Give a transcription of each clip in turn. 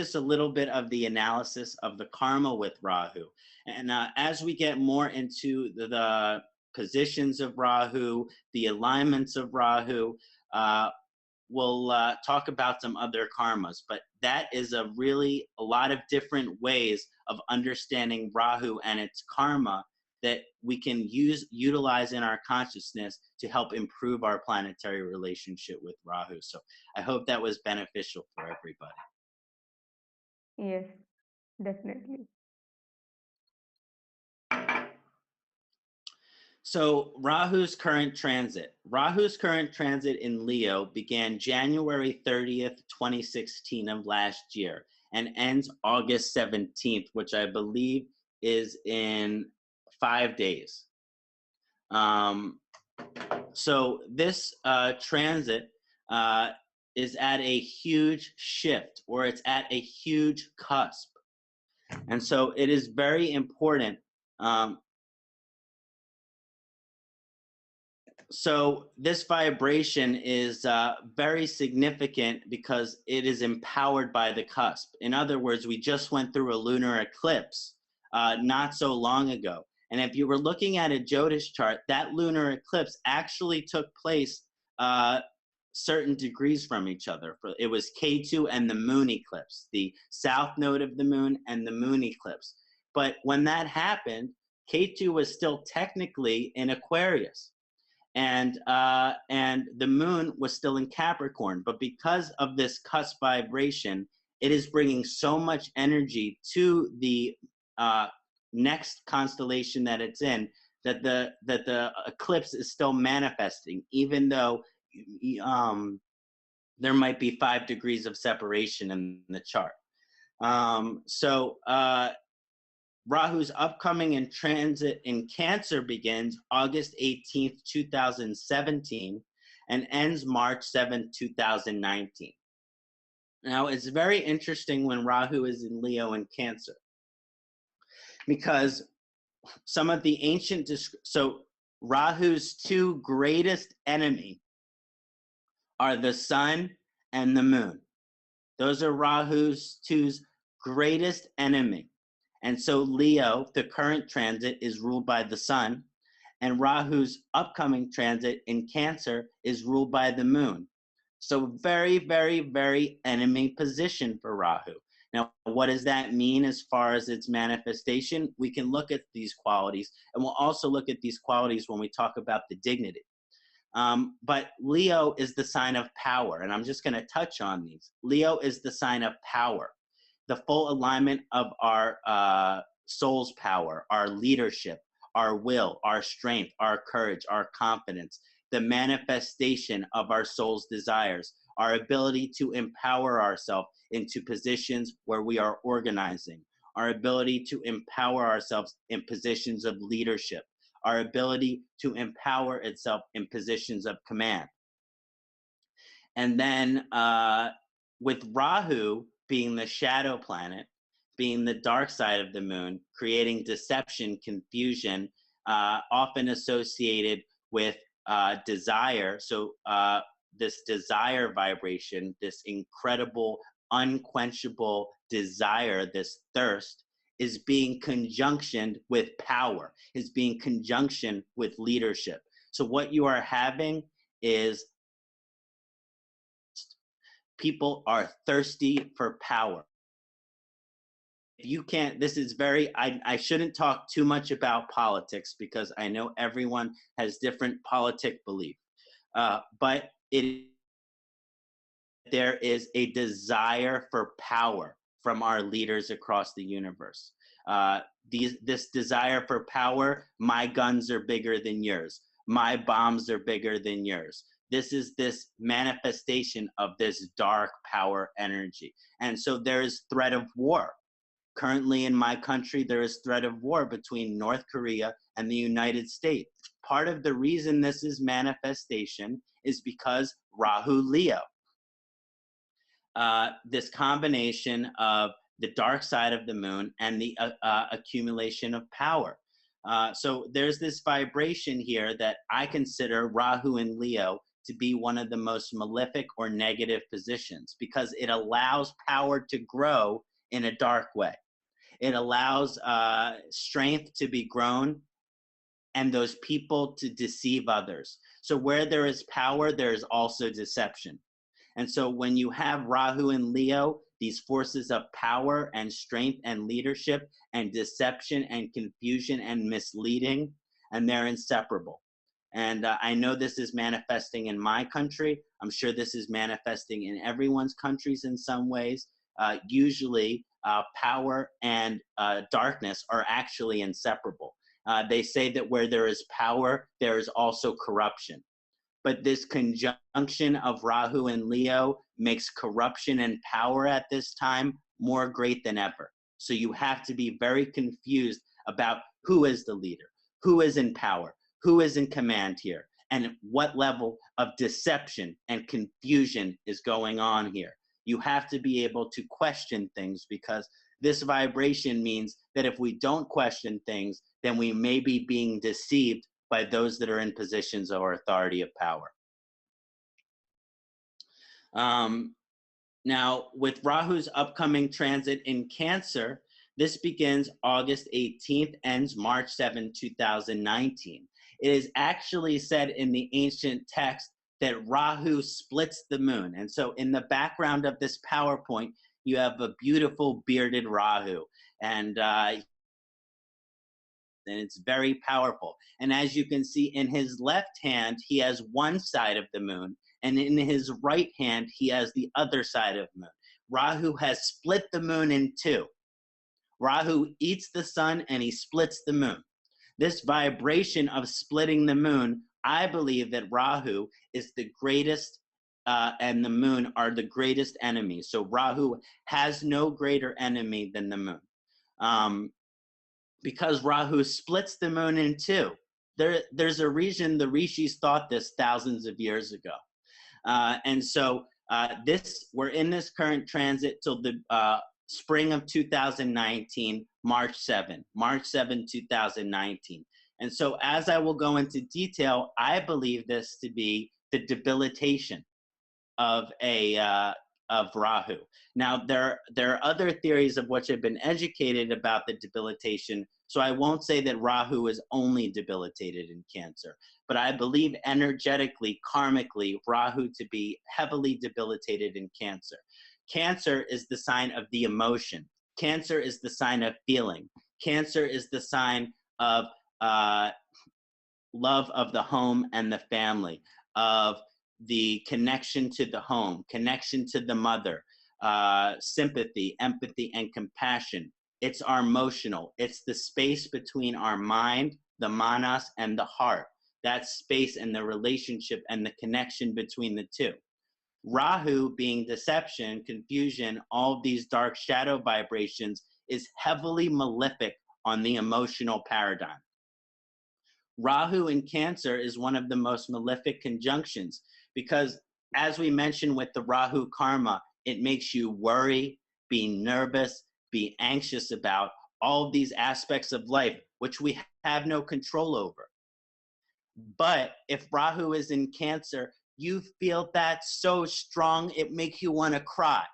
just a little bit of the analysis of the karma with Rahu. And as we get more into the positions of Rahu, the alignments of Rahu, we'll talk about some other karmas. But that is a lot of different ways of understanding Rahu and its karma that we can utilize in our consciousness to help improve our planetary relationship with Rahu. So I hope that was beneficial for everybody. Yes, definitely. So Rahu's current transit. Rahu's current transit in Leo began January 30th, 2016 of last year and ends August 17th, which I believe is in 5 days. So this transit is at a huge shift, or it's at a huge cusp. And so it is very important. So this vibration is very significant because it is empowered by the cusp. In other words, we just went through a lunar eclipse not so long ago. And if you were looking at a Jyotish chart, that lunar eclipse actually took place certain degrees from each other. It was K2 and the moon eclipse, the south node of the moon and the moon eclipse. But when that happened, K2 was still technically in Aquarius. And the moon was still in Capricorn. But because of this cusp vibration, it is bringing so much energy to the next constellation that it's in, that the eclipse is still manifesting, even though there might be 5 degrees of separation in the chart. Rahu's upcoming in transit in Cancer begins August 18th, 2017, and ends March 7th, 2019. Now, it's very interesting when Rahu is in Leo and Cancer, because some of the ancient, so Rahu's 2 greatest enemy are the sun and the moon. Those are Rahu's 2's greatest enemy. And so Leo, the current transit, is ruled by the sun, and Rahu's upcoming transit in Cancer is ruled by the moon. So very, very, very enemy position for Rahu. Now, what does that mean as far as its manifestation? We can look at these qualities, and we'll also look at these qualities when we talk about the dignity. But Leo is the sign of power, and I'm just going to touch on these. Leo is the sign of power, the full alignment of our soul's power, our leadership, our will, our strength, our courage, our confidence, the manifestation of our soul's desires, our ability to empower ourselves into positions where we are organizing, our ability to empower ourselves in positions of leadership, our ability to empower itself in positions of command. And then with Rahu being the shadow planet, being the dark side of the moon, creating deception, confusion, often associated with desire. So this desire vibration, this incredible, unquenchable desire, this thirst, is being conjunctioned with power, is being conjunction with leadership. So what you are having is people are thirsty for power. You can't, this is very, I shouldn't talk too much about politics because I know everyone has different politic belief, but there is a desire for power from our leaders across the universe. This desire for power, my guns are bigger than yours, my bombs are bigger than yours. This is this manifestation of this dark power energy. And so there is threat of war. Currently in my country, there is threat of war between North Korea and the United States. Part of the reason this is manifestation is because Rahu Leo. This combination of the dark side of the moon and the accumulation of power. So there's this vibration here that I consider Rahu and Leo to be one of the most malefic or negative positions because it allows power to grow in a dark way. It allows strength to be grown and those people to deceive others. So where there is power, there is also deception. And so when you have Rahu and Leo, these forces of power and strength and leadership and deception and confusion and misleading, and they're inseparable. And I know this is manifesting in my country. I'm sure this is manifesting in everyone's countries in some ways. Usually power and darkness are actually inseparable. They say that where there is power, there is also corruption. But this conjunction of Rahu and Leo makes corruption and power at this time more great than ever. So you have to be very confused about who is the leader, who is in power, who is in command here, and what level of deception and confusion is going on here. You have to be able to question things because this vibration means that if we don't question things, then we may be being deceived by those that are in positions of authority of power. Now, with Rahu's upcoming transit in Cancer, this begins August 18th, ends March 7, 2019. It is actually said in the ancient text that Rahu splits the moon. And so in the background of this PowerPoint, you have a beautiful bearded Rahu. And it's very powerful. And as you can see, in his left hand, he has one side of the moon, and in his right hand, he has the other side of the moon. Rahu has split the moon in two. Rahu eats the sun and he splits the moon. This vibration of splitting the moon, I believe that Rahu is the greatest and the moon are the greatest enemies. So Rahu has no greater enemy than the moon. Because Rahu splits the moon in two. There's a reason the rishis thought this thousands of years ago. And so we're in this current transit till the spring of 2019, March 7, 2019. And so as I will go into detail, I believe this to be the debilitation of Rahu. Now, there are other theories of which I've been educated about the debilitation, so I won't say that Rahu is only debilitated in Cancer, but I believe energetically, karmically, Rahu to be heavily debilitated in Cancer. Cancer is the sign of the emotion. Cancer is the sign of feeling. Cancer is the sign of love of the home and the family, of the connection to the home, connection to the mother, sympathy, empathy, and compassion. It's our emotional. It's the space between our mind, the manas, and the heart. That space and the relationship and the connection between the two. Rahu, being deception, confusion, all of these dark shadow vibrations, is heavily malefic on the emotional paradigm. Rahu in Cancer is one of the most malefic conjunctions because, as we mentioned with the Rahu karma, it makes you worry, be nervous, be anxious about all of these aspects of life, which we have no control over. But if Rahu is in Cancer, you feel that so strong, it makes you want to cry.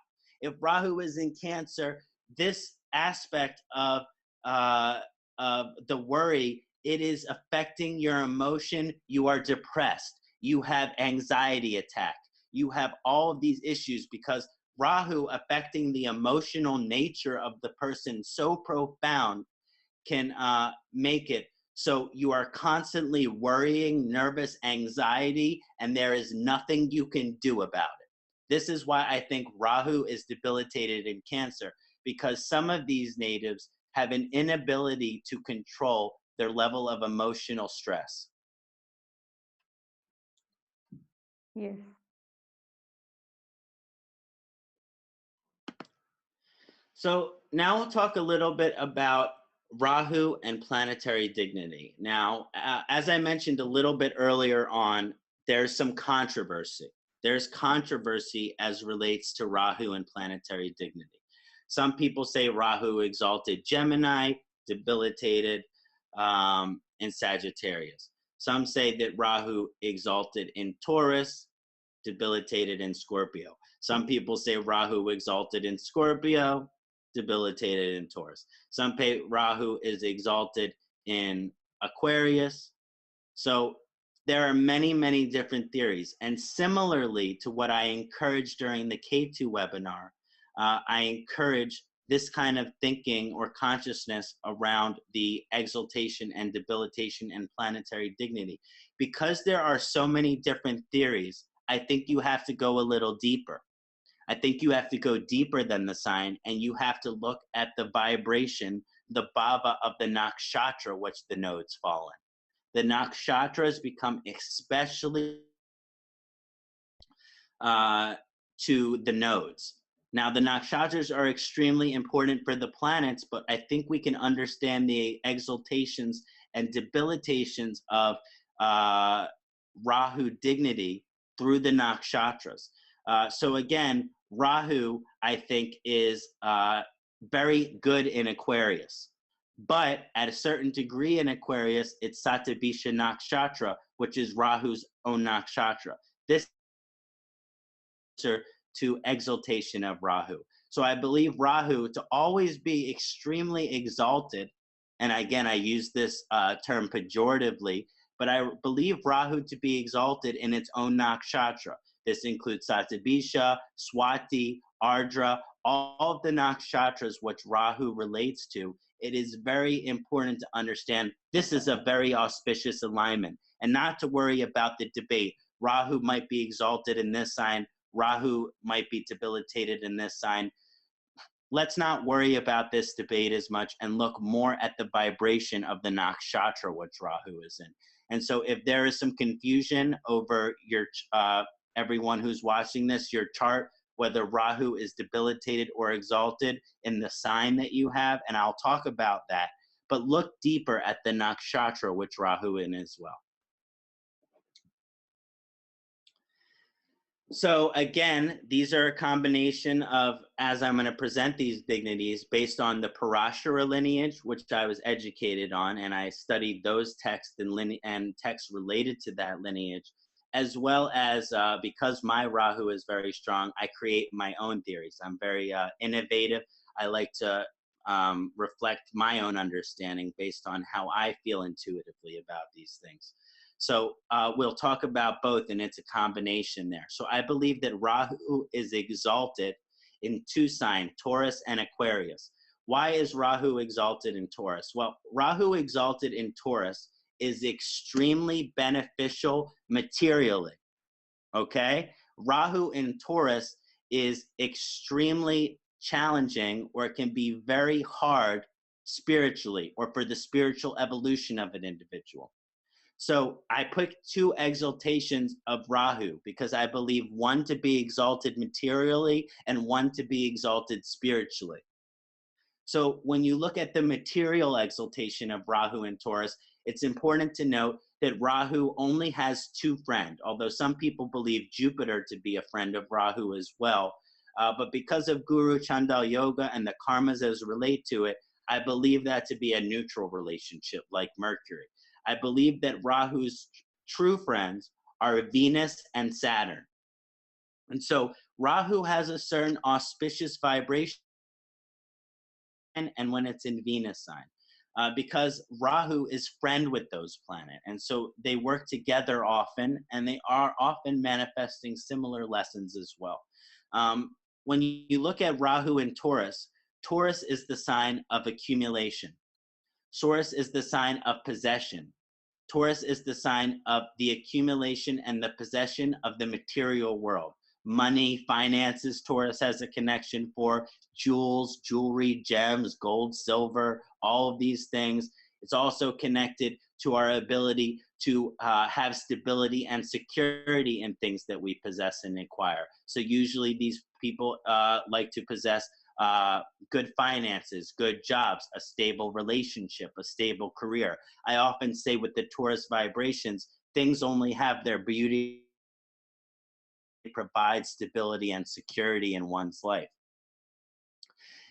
If Rahu is in Cancer, this aspect of the worry, it is affecting your emotion. You are depressed. You have anxiety attack. You have all of these issues because Rahu affecting the emotional nature of the person so profound can make it so you are constantly worrying, nervous, anxiety, and there is nothing you can do about it. This is why I think Rahu is debilitated in Cancer, because some of these natives have an inability to control their level of emotional stress. Yes. So now we'll talk a little bit about Rahu and planetary dignity. Now, as I mentioned a little bit earlier on, there's some controversy. There's controversy as relates to Rahu and planetary dignity. Some people say Rahu exalted Gemini, debilitated in Sagittarius. Some say that Rahu exalted in Taurus, debilitated in Scorpio. Some people say Rahu exalted in Scorpio, debilitated in Taurus. Some say Rahu is exalted in Aquarius. So there are many, many different theories. And similarly to what I encouraged during the K2 webinar, I encourage this kind of thinking or consciousness around the exaltation and debilitation and planetary dignity. Because there are so many different theories, I think you have to go a little deeper. I think you have to go deeper than the sign, and you have to look at the vibration, the bhava of the nakshatra which the nodes fall in. The nakshatras become especially to the nodes. Now, the nakshatras are extremely important for the planets, but I think we can understand the exaltations and debilitations of Rahu dignity through the nakshatras. So again, Rahu, I think, is very good in Aquarius. But at a certain degree in Aquarius, it's Saptarishis nakshatra, which is Rahu's own nakshatra. This to exaltation of Rahu. So I believe Rahu to always be extremely exalted, and again, I use this term pejoratively, but I believe Rahu to be exalted in its own nakshatra. This includes Satabisha, Swati, Ardra, all of the nakshatras which Rahu relates to. It is very important to understand this is a very auspicious alignment, and not to worry about the debate. Rahu might be exalted in this sign, Rahu might be debilitated in this sign. Let's not worry about this debate as much and look more at the vibration of the nakshatra which Rahu is in. And so if there is some confusion over your everyone who's watching this, your chart, whether Rahu is debilitated or exalted in the sign that you have, and I'll talk about that, but look deeper at the nakshatra which Rahu in as well. So again, these are a combination of, as I'm going to present these dignities, based on the Parashara lineage, which I was educated on, and I studied those texts and texts related to that lineage, as well as because my Rahu is very strong, I create my own theories. I'm very innovative. I like to reflect my own understanding based on how I feel intuitively about these things. So we'll talk about both, and it's a combination there. So I believe that Rahu is exalted in two signs, Taurus and Aquarius. Why is Rahu exalted in Taurus? Well, Rahu exalted in Taurus is extremely beneficial materially, okay? Rahu in Taurus is extremely challenging, or it can be very hard spiritually, or for the spiritual evolution of an individual. So I put two exaltations of Rahu because I believe one to be exalted materially and one to be exalted spiritually. So when you look at the material exaltation of Rahu in Taurus, it's important to note that Rahu only has two friends, although some people believe Jupiter to be a friend of Rahu as well. But because of Guru Chandal Yoga and the karmas as relate to it, I believe that to be a neutral relationship like Mercury. I believe that Rahu's true friends are Venus and Saturn. And so Rahu has a certain auspicious vibration and when it's in Venus sign, because Rahu is friend with those planets. And so they work together often, and they are often manifesting similar lessons as well. When you look at Rahu in Taurus, Taurus is the sign of accumulation. Taurus is the sign of possession. Taurus is the sign of the accumulation and the possession of the material world. Money, finances, Taurus has a connection for jewels, jewelry, gems, gold, silver, all of these things. It's also connected to our ability to have stability and security in things that we possess and acquire. So usually these people like to possess good finances, good jobs, a stable relationship, a stable career. I often say with the Taurus vibrations, things only have their beauty, provide stability and security in one's life.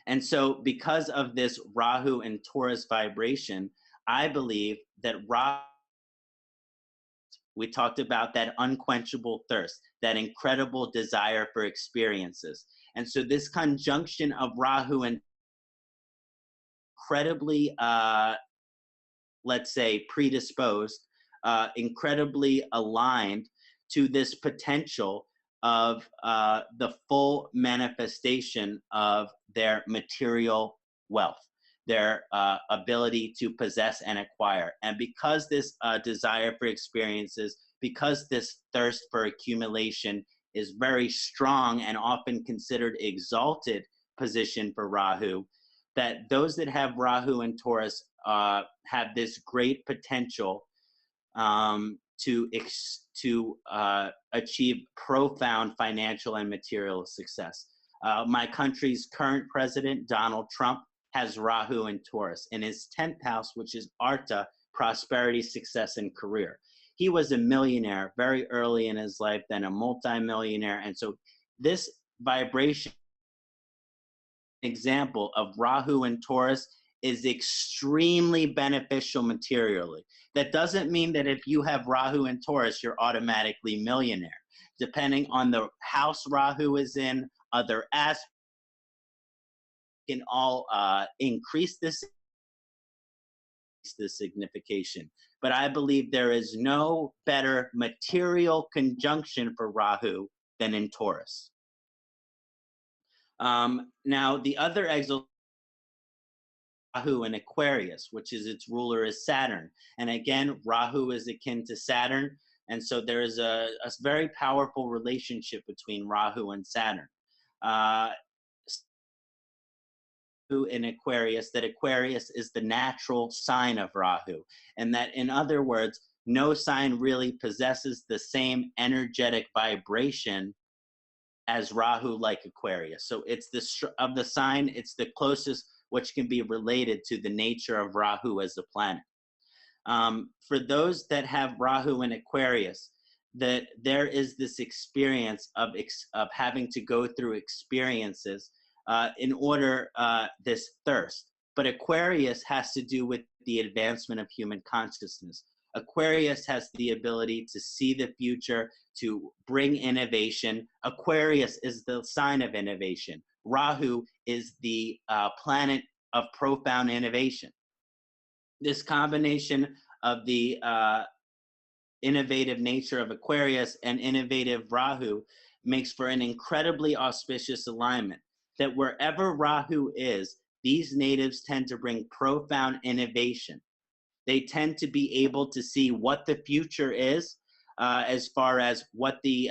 And so because of this Rahu and Taurus vibration, I believe that Rahu We talked about that unquenchable thirst, that incredible desire for experiences. And so this conjunction of Rahu and incredibly, let's say, predisposed, incredibly aligned to this potential of the full manifestation of their material wealth, their ability to possess and acquire. And because this desire for experiences, because this thirst for accumulation is very strong and often considered exalted position for Rahu, that those that have Rahu and Taurus have this great potential to achieve profound financial and material success. My country's current president, Donald Trump, has Rahu and Taurus in his 10th house, which is Artha, prosperity, success, and career. He was a millionaire very early in his life, then a multimillionaire. And so this vibration example of Rahu and Taurus is extremely beneficial materially. That doesn't mean that if you have Rahu and Taurus, you're automatically millionaire. Depending on the house Rahu is in, other aspects can all increase this signification. But I believe there is no better material conjunction for Rahu than in Taurus. Now, the other exalted Rahu in Aquarius, which is its ruler is Saturn. And again, Rahu is akin to Saturn. And so there is a very powerful relationship between Rahu and Saturn. In Aquarius, that Aquarius is the natural sign of Rahu. And that, in other words, no sign really possesses the same energetic vibration as Rahu like Aquarius. So it's of the sign, it's the closest which can be related to the nature of Rahu as a planet. For those that have Rahu in Aquarius, that there is this experience of having to go through experiences in order this thirst. But Aquarius has to do with the advancement of human consciousness. Aquarius has the ability to see the future, to bring innovation. Aquarius is the sign of innovation. Rahu is the planet of profound innovation. This combination of the innovative nature of Aquarius and innovative Rahu makes for an incredibly auspicious alignment. That wherever Rahu is, these natives tend to bring profound innovation. They tend to be able to see what the future is as far as what the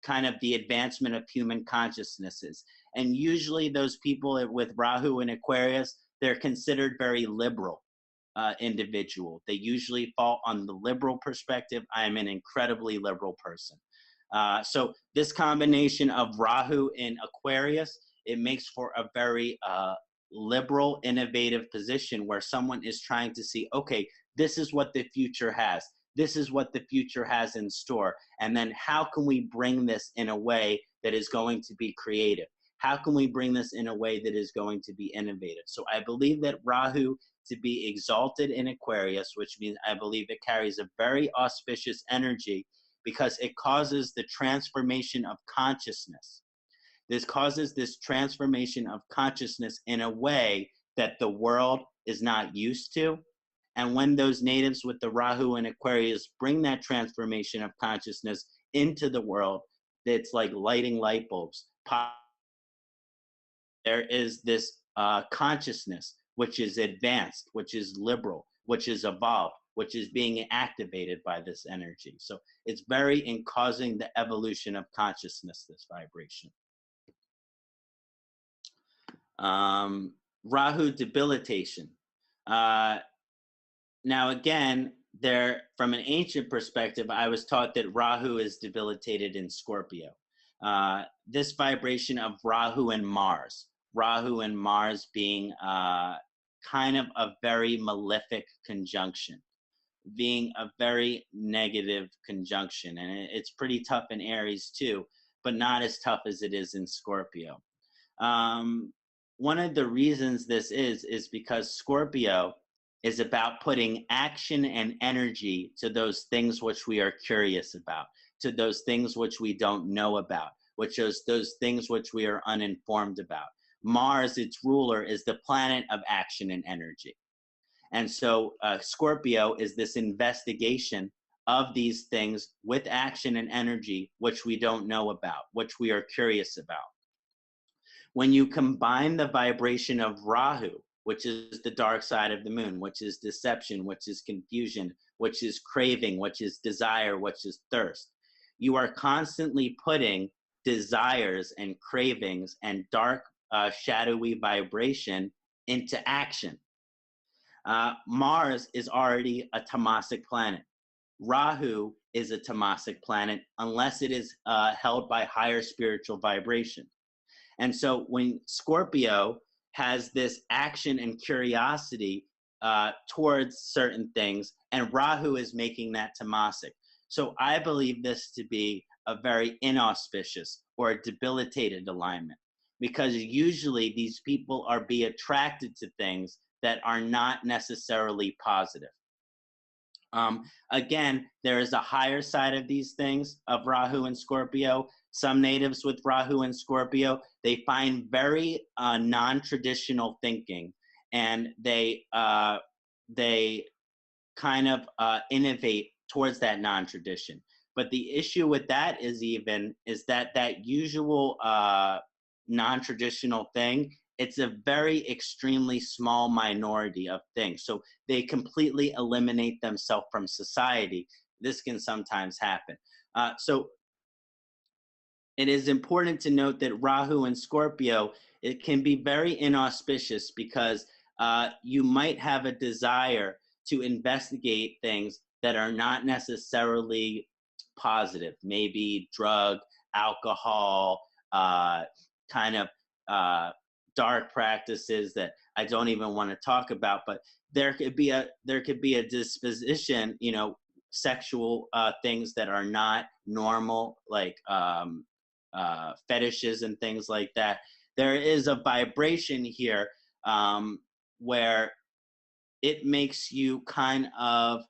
kind of the advancement of human consciousness is. And usually those people with Rahu and Aquarius, they're considered very liberal individual. They usually fall on the liberal perspective. I am an incredibly liberal person. So this combination of Rahu in Aquarius, it makes for a very liberal, innovative position where someone is trying to see, okay, this is what the future has. This is what the future has in store. And then how can we bring this in a way that is going to be creative? How can we bring this in a way that is going to be innovative? So I believe that Rahu to be exalted in Aquarius, which means I believe it carries a very auspicious energy because it causes the transformation of consciousness. This causes this transformation of consciousness in a way that the world is not used to. And when those natives with the Rahu and Aquarius bring that transformation of consciousness into the world, it's like lighting light bulbs. There is this consciousness which is advanced, which is liberal, which is evolved, which is being activated by this energy. So it's very in causing the evolution of consciousness, this vibration. Rahu debilitation. Now again, from an ancient perspective, I was taught that Rahu is debilitated in Scorpio. This vibration of Rahu and Mars being kind of a very malefic conjunction, being a very negative conjunction. And it's pretty tough in Aries too, but not as tough as it is in Scorpio. One of the reasons this is because Scorpio is about putting action and energy to those things which we are curious about, to those things which we don't know about, which is those things which we are uninformed about. Mars, its ruler, is the planet of action and energy. And so Scorpio is this investigation of these things with action and energy, which we don't know about, which we are curious about. When you combine the vibration of Rahu, which is the dark side of the moon, which is deception, which is confusion, which is craving, which is desire, which is thirst, you are constantly putting desires and cravings and dark, shadowy vibration into action. Mars is already a tamasic planet. Rahu is a tamasic planet unless it is held by higher spiritual vibration. And so when Scorpio has this action and curiosity towards certain things, and Rahu is making that tamasic. So I believe this to be a very inauspicious or a debilitated alignment, because usually these people are be attracted to things that are not necessarily positive. Again, there is a higher side of these things of Rahu and Scorpio. Some natives with Rahu and Scorpio, they find very non-traditional thinking, and they kind of innovate towards that non-tradition. But the issue with that is that usual non-traditional thing, it's a very extremely small minority of things. So they completely eliminate themselves from society. This can sometimes happen. So it is important to note that Rahu and Scorpio, it can be very inauspicious, because you might have a desire to investigate things that are not necessarily positive, maybe drug, alcohol, kind of dark practices that I don't even want to talk about. But there could be a disposition, sexual things that are not normal, like fetishes and things like that. There is a vibration here where it makes you kind of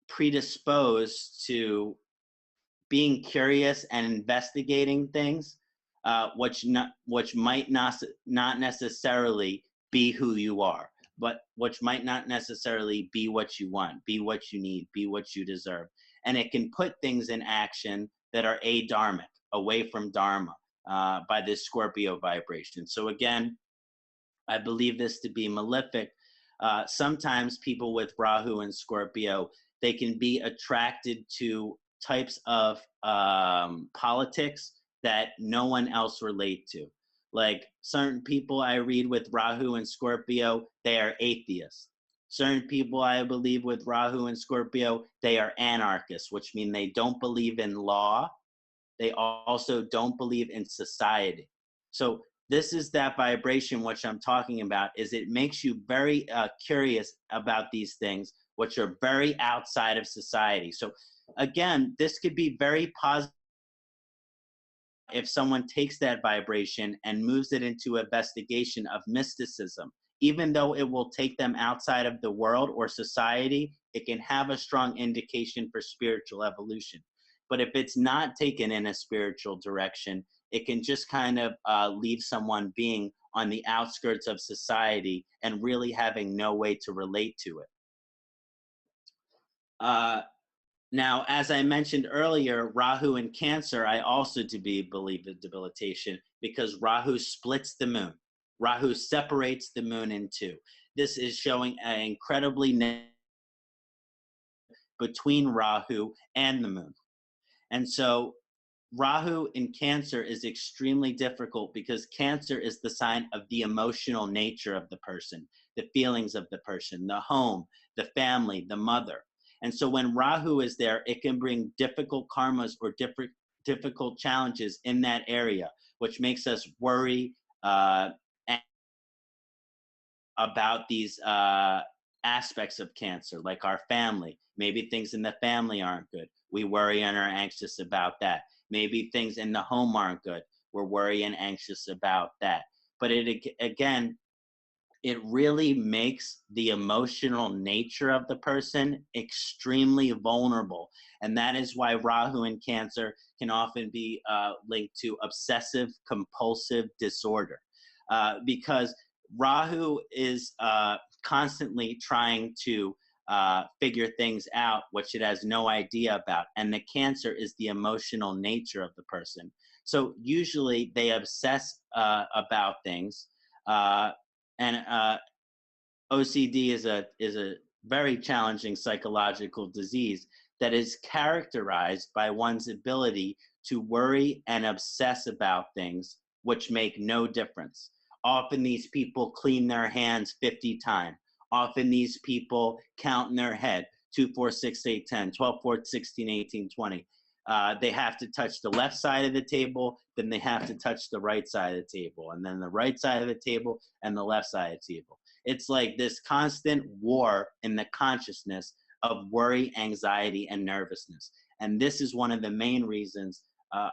predisposed to being curious and investigating things, which might not necessarily be who you are, but which might not necessarily be what you want, be what you need, be what you deserve. And it can put things in action that are adharmic, away from dharma, by this Scorpio vibration. So again, I believe this to be malefic. Sometimes people with Rahu and Scorpio, they can be attracted to types of politics that no one else relate to. Like certain people I read with Rahu and Scorpio, they are atheists. Certain people I believe with Rahu and Scorpio, they are anarchists, which mean they don't believe in law. They also don't believe in society. So this is that vibration which I'm talking about, is it makes you very curious about these things which are very outside of society. So again, this could be very positive if someone takes that vibration and moves it into investigation of mysticism. Even though it will take them outside of the world or society, it can have a strong indication for spiritual evolution. But if it's not taken in a spiritual direction, it can just kind of leave someone being on the outskirts of society and really having no way to relate to it. Now, as I mentioned earlier, Rahu in Cancer, I also believe the debilitation, because Rahu splits the moon. Rahu separates the moon in two. This is showing an incredibly between Rahu and the moon. And so Rahu in Cancer is extremely difficult, because Cancer is the sign of the emotional nature of the person, the feelings of the person, the home, the family, the mother. And so when Rahu is there, it can bring difficult karmas or difficult challenges in that area, which makes us worry about these aspects of Cancer, like our family. Maybe things in the family aren't good. We worry and are anxious about that. Maybe things in the home aren't good. We're worried and anxious about that. But again, it really makes the emotional nature of the person extremely vulnerable. And that is why Rahu in Cancer can often be linked to obsessive compulsive disorder, because Rahu is constantly trying to figure things out which it has no idea about. And the Cancer is the emotional nature of the person. So usually they obsess about things. And OCD is a very challenging psychological disease that is characterized by one's ability to worry and obsess about things which make no difference. Often these people clean their hands 50 times. Often these people count in their head 2, 4, 6, 8, 10, 12, 14, 16, 18, 20. They have to touch the left side of the table, then they have to touch the right side of the table, and then the right side of the table and the left side of the table. It's like this constant war in the consciousness of worry, anxiety, and nervousness. And this is one of the main reasons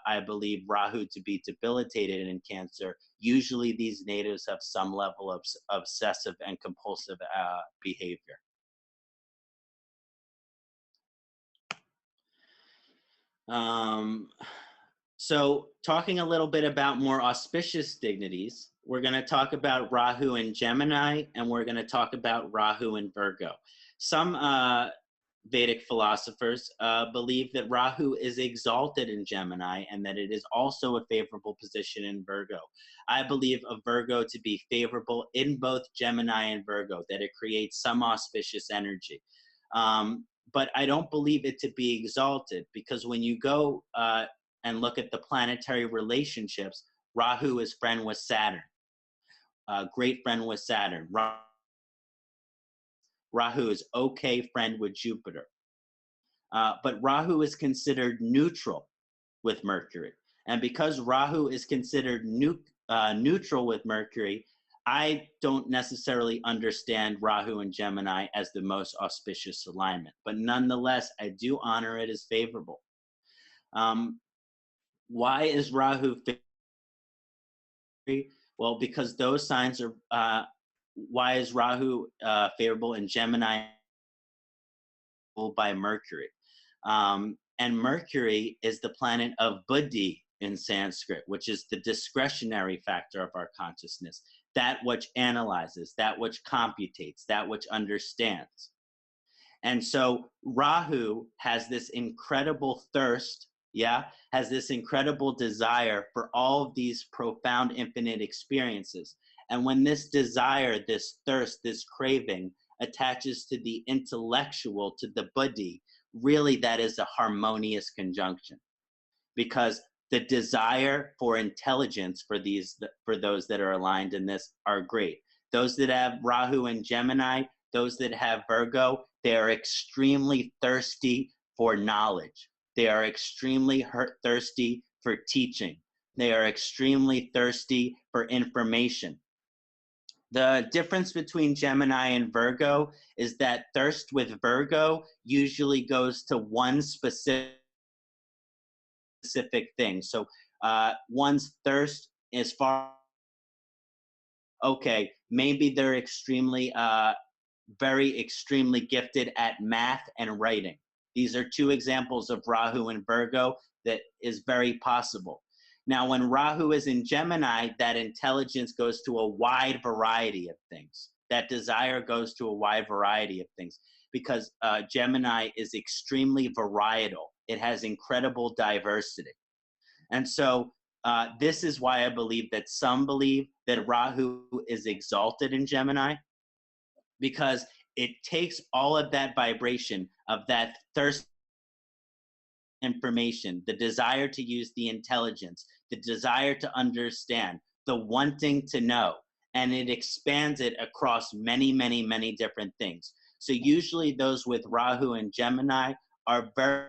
I believe Rahu to be debilitated in Cancer. Usually these natives have some level of obsessive and compulsive behavior. So talking a little bit about more auspicious dignities, we're going to talk about Rahu in Gemini, and we're going to talk about Rahu in Virgo. Some Vedic philosophers believe that Rahu is exalted in Gemini and that it is also a favorable position in Virgo. I believe a Virgo to be favorable in both Gemini and Virgo, that it creates some auspicious energy. But I don't believe it to be exalted, because when you go and look at the planetary relationships, Rahu is friend with Saturn, great friend with Saturn. Rahu is okay friend with Jupiter. But Rahu is considered neutral with Mercury. And because Rahu is considered neutral with Mercury, I don't necessarily understand Rahu and Gemini as the most auspicious alignment. But nonetheless, I do honor it as favorable. Why is Rahu favorable? Well, because those signs are, why is Rahu favorable in Gemini by Mercury? And Mercury is the planet of buddhi in Sanskrit, which is the discretionary factor of our consciousness, that which analyzes, that which computates, that which understands. And so Rahu has this incredible thirst, has this incredible desire for all of these profound infinite experiences. And when this desire, this thirst, this craving attaches to the intellectual, to the buddhi, really that is a harmonious conjunction, because the desire for intelligence for those that are aligned in this are great. Those that have Rahu and Gemini, those that have Virgo, they are extremely thirsty for knowledge. They are extremely thirsty for teaching. They are extremely thirsty for information. The difference between Gemini and Virgo is that thirst with Virgo usually goes to one specific thing. So one's thirst is far, okay, maybe they're extremely, very extremely gifted at math and writing. These are two examples of Rahu and Virgo that is very possible. Now, when Rahu is in Gemini, that intelligence goes to a wide variety of things. That desire goes to a wide variety of things, because Gemini is extremely varietal. It has incredible diversity. And so this is why I believe that some believe that Rahu is exalted in Gemini, because it takes all of that vibration of that thirst information, the desire to use the intelligence, the desire to understand, the wanting to know, and it expands it across many, many, many different things. So usually those with Rahu and Gemini are very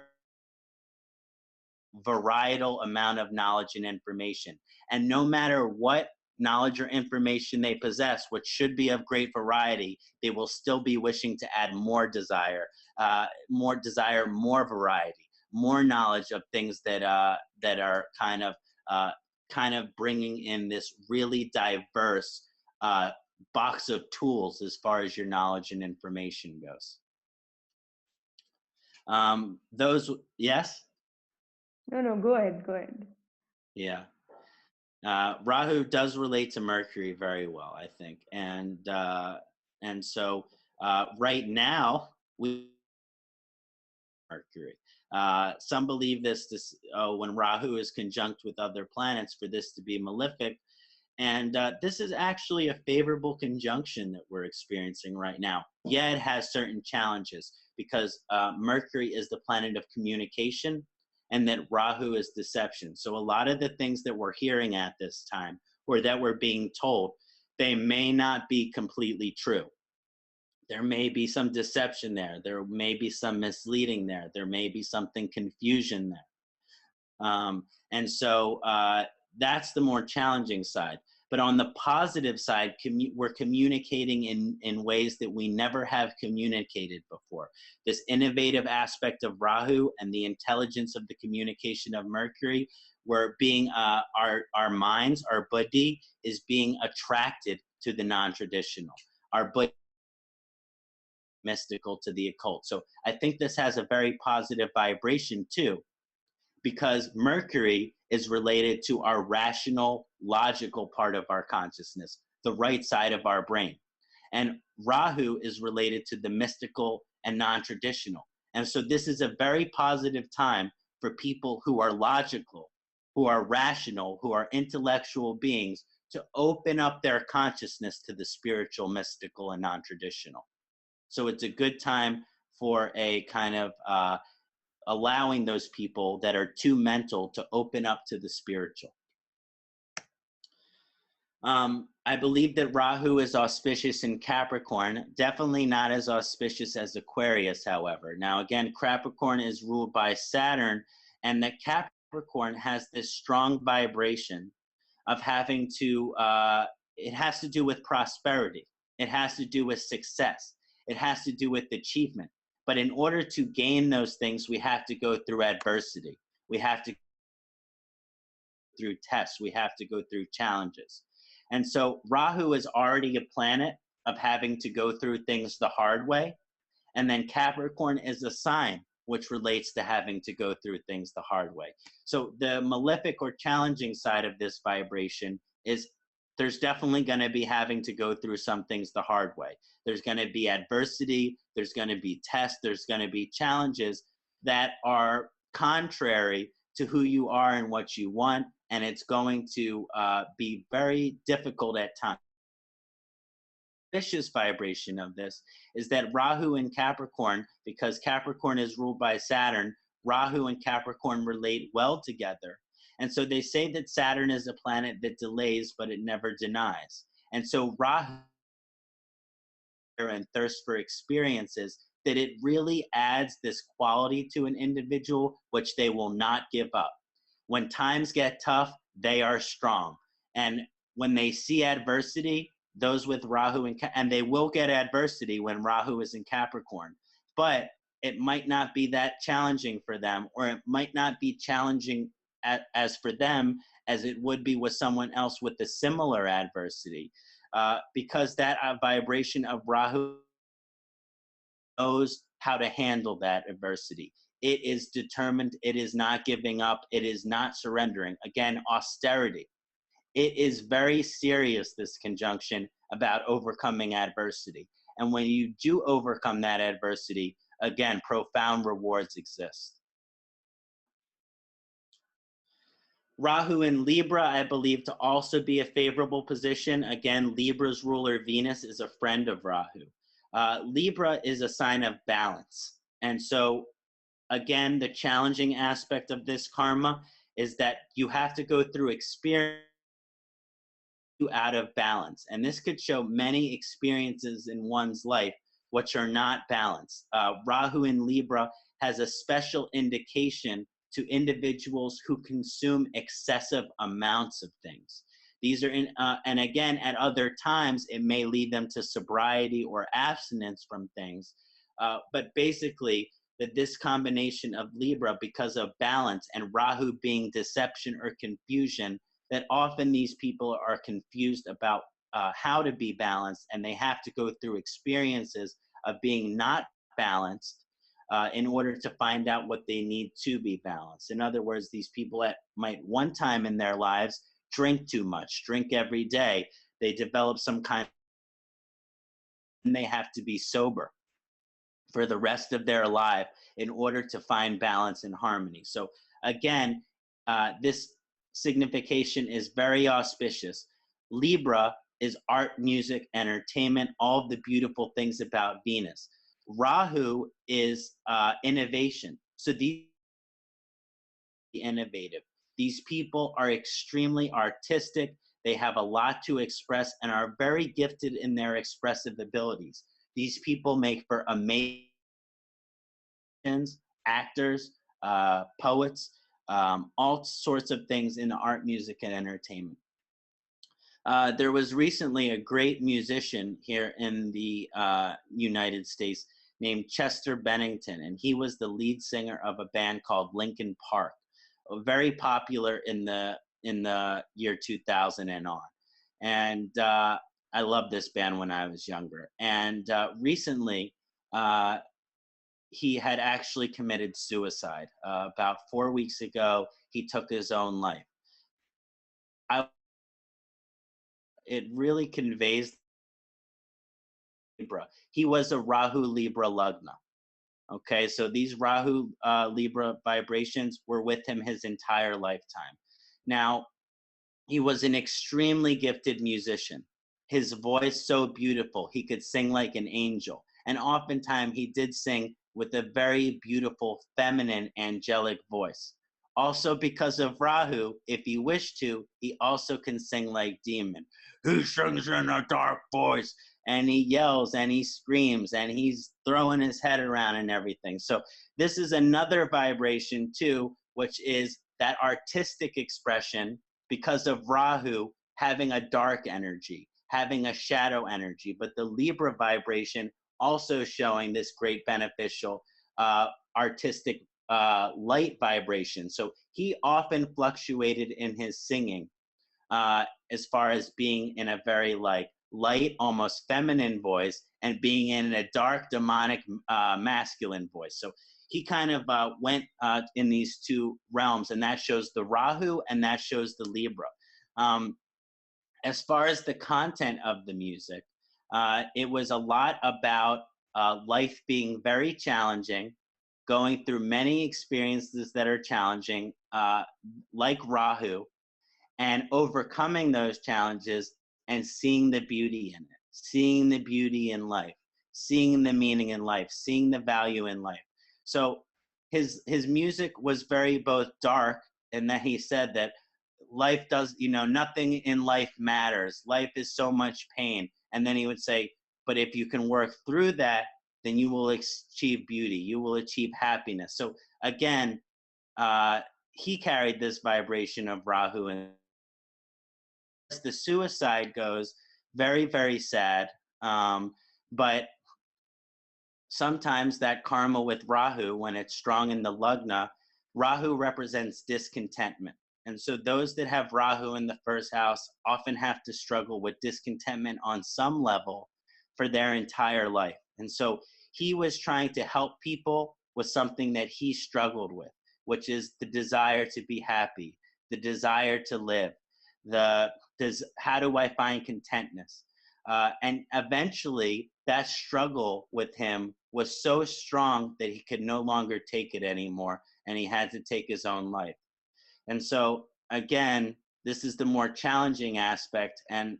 varietal amount of knowledge and information. And no matter what knowledge or information they possess, which should be of great variety, they will still be wishing to add more desire, more variety, more knowledge of things that are kind of bringing in this really diverse box of tools as far as your knowledge and information goes. Yes? No, go ahead, go ahead. Yeah. Rahu does relate to Mercury very well, I think. And so right now, we Mercury. Some believe this when Rahu is conjunct with other planets for this to be malefic. And this is actually a favorable conjunction that we're experiencing right now. Yeah, it has certain challenges because Mercury is the planet of communication and that Rahu is deception. So a lot of the things that we're hearing at this time or that we're being told, they may not be completely true. There may be some deception there. There may be some misleading there. There may be something confusion there. And so that's the more challenging side. But on the positive side, we're communicating in ways that we never have communicated before. This innovative aspect of Rahu and the intelligence of the communication of Mercury, we're being, our minds, our buddhi is being attracted to the non-traditional. Our buddhi mystical to the occult. So I think this has a very positive vibration too, because Mercury is related to our rational, logical part of our consciousness, the right side of our brain. And Rahu is related to the mystical and non-traditional. And so this is a very positive time for people who are logical, who are rational, who are intellectual beings to open up their consciousness to the spiritual, mystical, and non-traditional. So it's a good time for a kind of allowing those people that are too mental to open up to the spiritual. I believe that Rahu is auspicious in Capricorn, definitely not as auspicious as Aquarius, however. Now, again, Capricorn is ruled by Saturn, and that Capricorn has this strong vibration of having to, it has to do with prosperity. It has to do with success. It has to do with achievement. But in order to gain those things, we have to go through adversity. We have to go through tests. We have to go through challenges. And so Rahu is already a planet of having to go through things the hard way. And then Capricorn is a sign which relates to having to go through things the hard way. So the malefic or challenging side of this vibration is there's definitely going to be having to go through some things the hard way. There's going to be adversity, there's going to be tests, there's going to be challenges that are contrary to who you are and what you want, and it's going to be very difficult at times. The vicious vibration of this is that Rahu and Capricorn, because Capricorn is ruled by Saturn, Rahu and Capricorn relate well together. And so they say that Saturn is a planet that delays, but it never denies. And so Rahu and thirst for experiences, that it really adds this quality to an individual, which they will not give up. When times get tough, they are strong. And when they see adversity, those with Rahu and they will get adversity when Rahu is in Capricorn, but it might not be that challenging for them, or it might not be challenging as for them as it would be with someone else with a similar adversity, because that vibration of Rahu knows how to handle that adversity. It is determined, it is not giving up, it is not surrendering. Again, austerity. It is very serious, this conjunction, about overcoming adversity. And when you do overcome that adversity, again, profound rewards exist. Rahu in Libra, I believe to also be a favorable position. Again, Libra's ruler Venus is a friend of Rahu. Libra is a sign of balance. And so, again, the challenging aspect of this karma is that you have to go through experience out of balance. And this could show many experiences in one's life which are not balanced. Rahu in Libra has a special indication to individuals who consume excessive amounts of things. These are and again, at other times, it may lead them to sobriety or abstinence from things. But basically, that this combination of Libra, because of balance, and Rahu being deception or confusion, that often these people are confused about how to be balanced, and they have to go through experiences of being not balanced in order to find out what they need to be balanced. In other words, these people that might one time in their lives drink too much, drink every day, they develop some kind of, and they have to be sober for the rest of their life in order to find balance and harmony. So again, this signification is very auspicious. Libra is art, music, entertainment, all of the beautiful things about Venus. Rahu is innovation. So these innovative. These people are extremely artistic. They have a lot to express and are very gifted in their expressive abilities. These people make for amazing actors, poets, all sorts of things in art, music, and entertainment. There was recently a great musician here in the United States named Chester Bennington, and he was the lead singer of a band called Linkin Park, very popular in the year 2000 and on. And I loved this band when I was younger. And recently, he had actually committed suicide. About 4 weeks ago, he took his own life. It really conveys Libra. He was a Rahu Libra Lagna. Okay, so these Rahu Libra vibrations were with him his entire lifetime. Now, he was an extremely gifted musician. His voice so beautiful, he could sing like an angel. And oftentimes he did sing with a very beautiful, feminine, angelic voice. Also, because of Rahu, if he wished to, he also can sing like demon. He sings in a dark voice, and he yells and he screams and he's throwing his head around and everything. So this is another vibration too, which is that artistic expression because of Rahu having a dark energy, having a shadow energy. But the Libra vibration also showing this great beneficial artistic light vibration. So he often fluctuated in his singing as far as being in a very light, almost feminine voice, and being in a dark, demonic, masculine voice. So he kind of went in these two realms, and that shows the Rahu and that shows the Libra. As far as the content of the music, it was a lot about life being very challenging, going through many experiences that are challenging, like Rahu, and overcoming those challenges and seeing the beauty in it, seeing the beauty in life, seeing the meaning in life, seeing the value in life. So his music was very both dark, and that he said that life does, nothing in life matters. Life is so much pain. And then he would say, but if you can work through that, then you will achieve beauty. You will achieve happiness. So again, he carried this vibration of Rahu. And as the suicide goes, very, very sad. But sometimes that karma with Rahu, when it's strong in the Lagna, Rahu represents discontentment. And so those that have Rahu in the first house often have to struggle with discontentment on some level for their entire life. And so he was trying to help people with something that he struggled with, which is the desire to be happy, the desire to live, how do I find contentness? And eventually that struggle with him was so strong that he could no longer take it anymore, and he had to take his own life. And so again, this is the more challenging aspect. And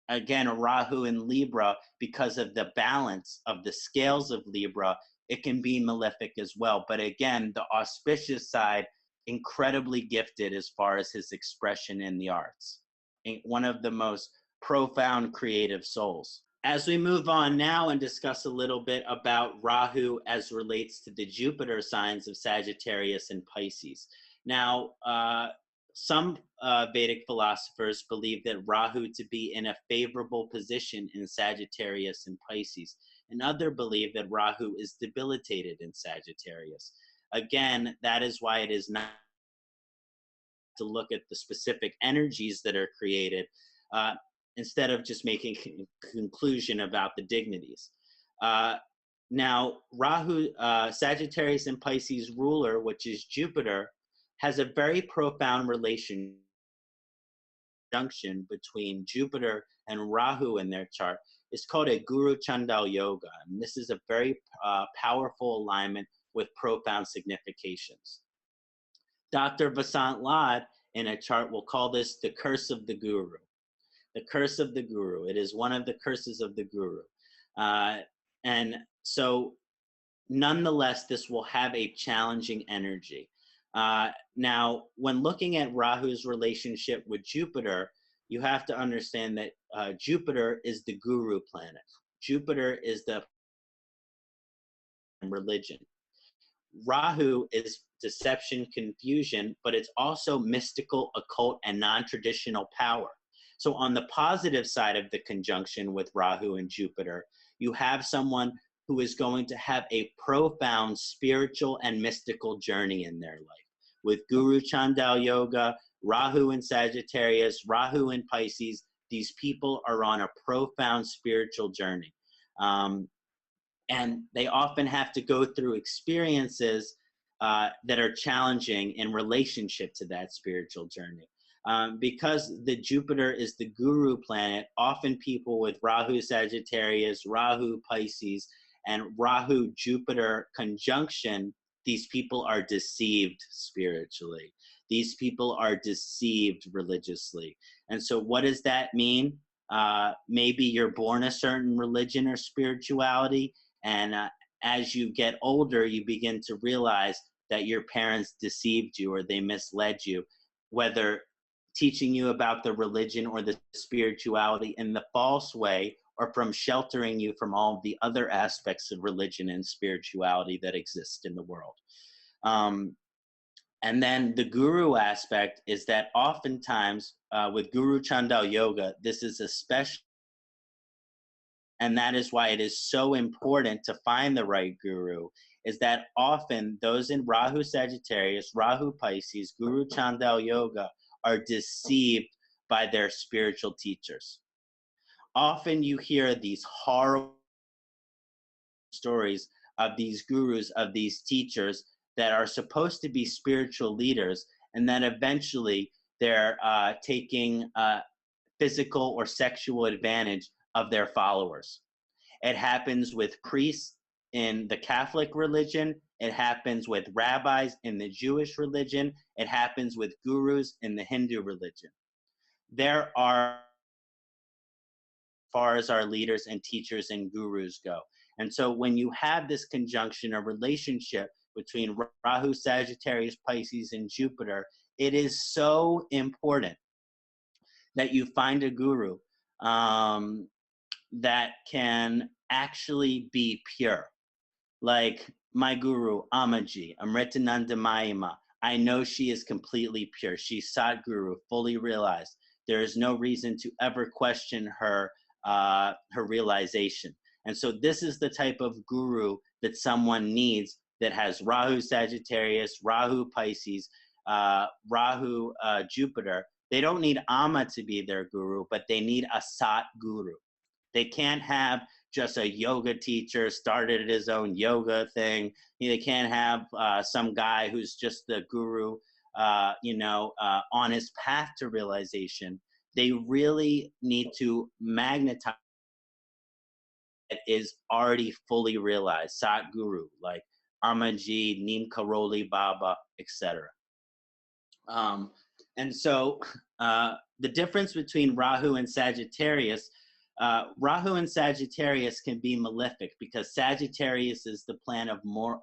again, Rahu in Libra, because of the balance of the scales of Libra, it can be malefic as well. But again, the auspicious side, incredibly gifted as far as his expression in the arts. One of the most profound creative souls. As we move on now and discuss a little bit about Rahu as relates to the Jupiter signs of Sagittarius and Pisces. Now, some Vedic philosophers believe that Rahu to be in a favorable position in Sagittarius and Pisces, and others believe that Rahu is debilitated in Sagittarius. Again, that is why it is not to look at the specific energies that are created. instead of just making conclusion about the dignities. Now, Rahu, Sagittarius and Pisces ruler, which is Jupiter, has a very profound relation junction between Jupiter and Rahu in their chart. It's called a Guru Chandal Yoga. And this is a very powerful alignment with profound significations. Dr. Vasant Lad in a chart will call this the curse of the Guru. The curse of the Guru. It is one of the curses of the Guru. And so nonetheless, this will have a challenging energy. Now, when looking at Rahu's relationship with Jupiter, you have to understand that Jupiter is the guru planet. Jupiter is the religion. Rahu is deception, confusion, but it's also mystical, occult, and non-traditional power. So on the positive side of the conjunction with Rahu and Jupiter, you have someone who is going to have a profound spiritual and mystical journey in their life. With Guru Chandal Yoga, Rahu in Sagittarius, Rahu in Pisces, these people are on a profound spiritual journey. And they often have to go through experiences that are challenging in relationship to that spiritual journey. Because the Jupiter is the guru planet, often people with Rahu Sagittarius, Rahu Pisces, and Rahu Jupiter conjunction, these people are deceived spiritually. These people are deceived religiously. And so what does that mean? Maybe you're born a certain religion or spirituality, and as you get older, you begin to realize that your parents deceived you or they misled you, whether teaching you about the religion or the spirituality in the false way, or from sheltering you from all of the other aspects of religion and spirituality that exist in the world. And then the guru aspect is that oftentimes with Guru Chandal Yoga, this is a special, and that is why it is so important to find the right guru, is that often those in Rahu Sagittarius, Rahu Pisces, Guru Chandal Yoga are deceived by their spiritual teachers. Often you hear these horrible stories of these gurus, of these teachers that are supposed to be spiritual leaders, and then eventually they're taking physical or sexual advantage of their followers. It happens with priests in the Catholic religion. It happens with rabbis in the Jewish religion. It happens with gurus in the Hindu religion. There are, as far as our leaders and teachers and gurus go. And so when you have this conjunction, a relationship between Rahu, Sagittarius, Pisces, and Jupiter, it is so important that you find a guru that can actually be pure. Like my guru, Amaji, Amritananda Mayima, I know she is completely pure. She's Sadguru, fully realized. There is no reason to ever question her realization. And so this is the type of guru that someone needs that has Rahu Sagittarius, Rahu Pisces, Rahu Jupiter. They don't need Amma to be their guru, but they need a Sat guru. They can't have just a yoga teacher started his own yoga thing. They can't have some guy who's just the guru, on his path to realization. They really need to magnetize that is already fully realized, Sat Guru, like Amaji, Neem Karoli Baba, etc. And so the difference between Rahu and Sagittarius, Rahu and Sagittarius can be malefic because Sagittarius is the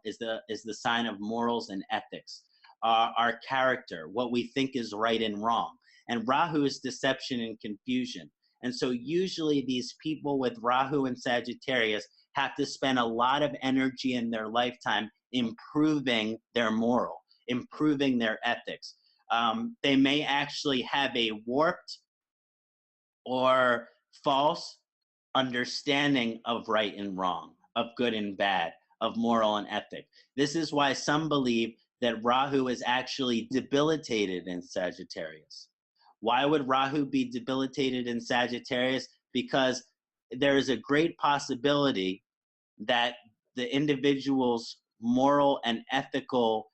is the sign of morals and ethics, our character, what we think is right and wrong. And Rahu is deception and confusion. And so usually these people with Rahu and Sagittarius have to spend a lot of energy in their lifetime improving their moral, improving their ethics. They may actually have a warped or false understanding of right and wrong, of good and bad, of moral and ethic. This is why some believe that Rahu is actually debilitated in Sagittarius. Why would Rahu be debilitated in Sagittarius? Because there is a great possibility that the individual's moral and ethical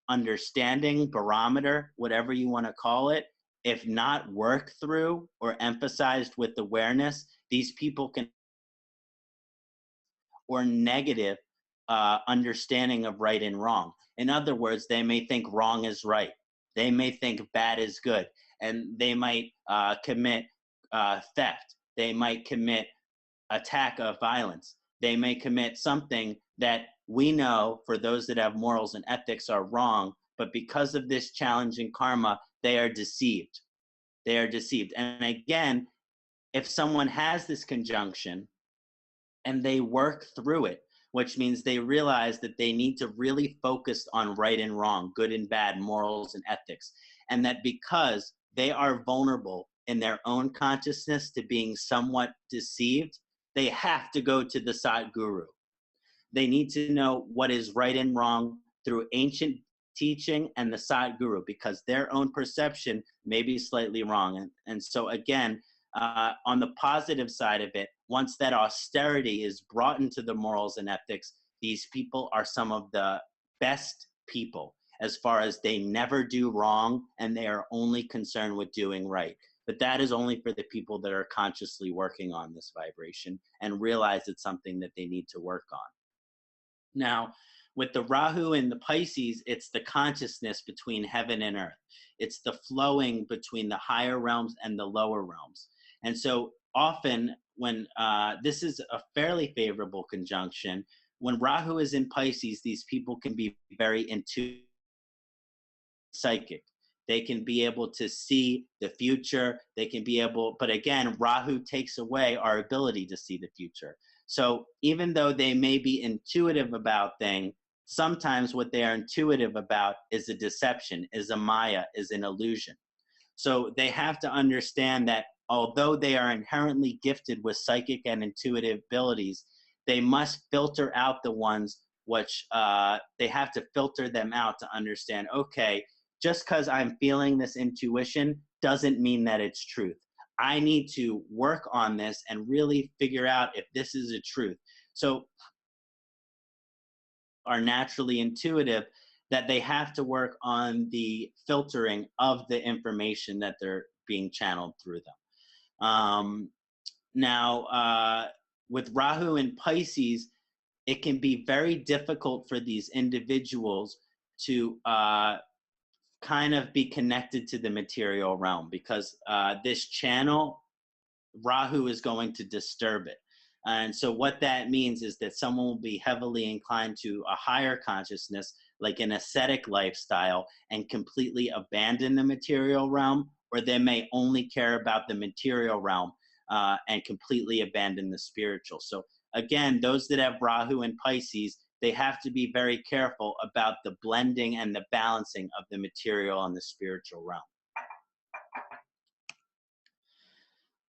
understanding, barometer, whatever you want to call it, if not worked through or emphasized with awareness, these people can, or negative understanding of right and wrong. In other words, they may think wrong is right. They may think bad is good. And they might commit theft. They might commit attack of violence. They may commit something that we know, for those that have morals and ethics, are wrong, but because of this challenging karma, they are deceived. They are deceived. And again, if someone has this conjunction and they work through it, which means they realize that they need to really focus on right and wrong, good and bad, morals and ethics, and that because they are vulnerable in their own consciousness to being somewhat deceived, they have to go to the Satguru. They need to know what is right and wrong through ancient teaching and the Satguru, because their own perception may be slightly wrong. And so again, on the positive side of it, once that austerity is brought into the morals and ethics, these people are some of the best people, as far as they never do wrong and they are only concerned with doing right. But that is only for the people that are consciously working on this vibration and realize it's something that they need to work on. Now, with the Rahu and the Pisces, it's the consciousness between heaven and earth. It's the flowing between the higher realms and the lower realms. And so often when this is a fairly favorable conjunction, when Rahu is in Pisces, these people can be very intuitive, psychic. They can be able to see the future. They can be able, but again, Rahu takes away our ability to see the future. So even though they may be intuitive about things, sometimes what they are intuitive about is a deception, is a maya, is an illusion. So they have to understand that although they are inherently gifted with psychic and intuitive abilities, they must filter out the ones which they have to filter them out to understand, okay, just because I'm feeling this intuition doesn't mean that it's truth. I need to work on this and really figure out if this is a truth. So are naturally intuitive, that they have to work on the filtering of the information that they're being channeled through them. Now, with Rahu and Pisces, it can be very difficult for these individuals to kind of be connected to the material realm, because this channel, Rahu is going to disturb it. And so what that means is that someone will be heavily inclined to a higher consciousness, like an ascetic lifestyle, and completely abandon the material realm, or they may only care about the material realm and completely abandon the spiritual. So again, those that have Rahu and Pisces, they have to be very careful about the blending and the balancing of the material and the spiritual realm.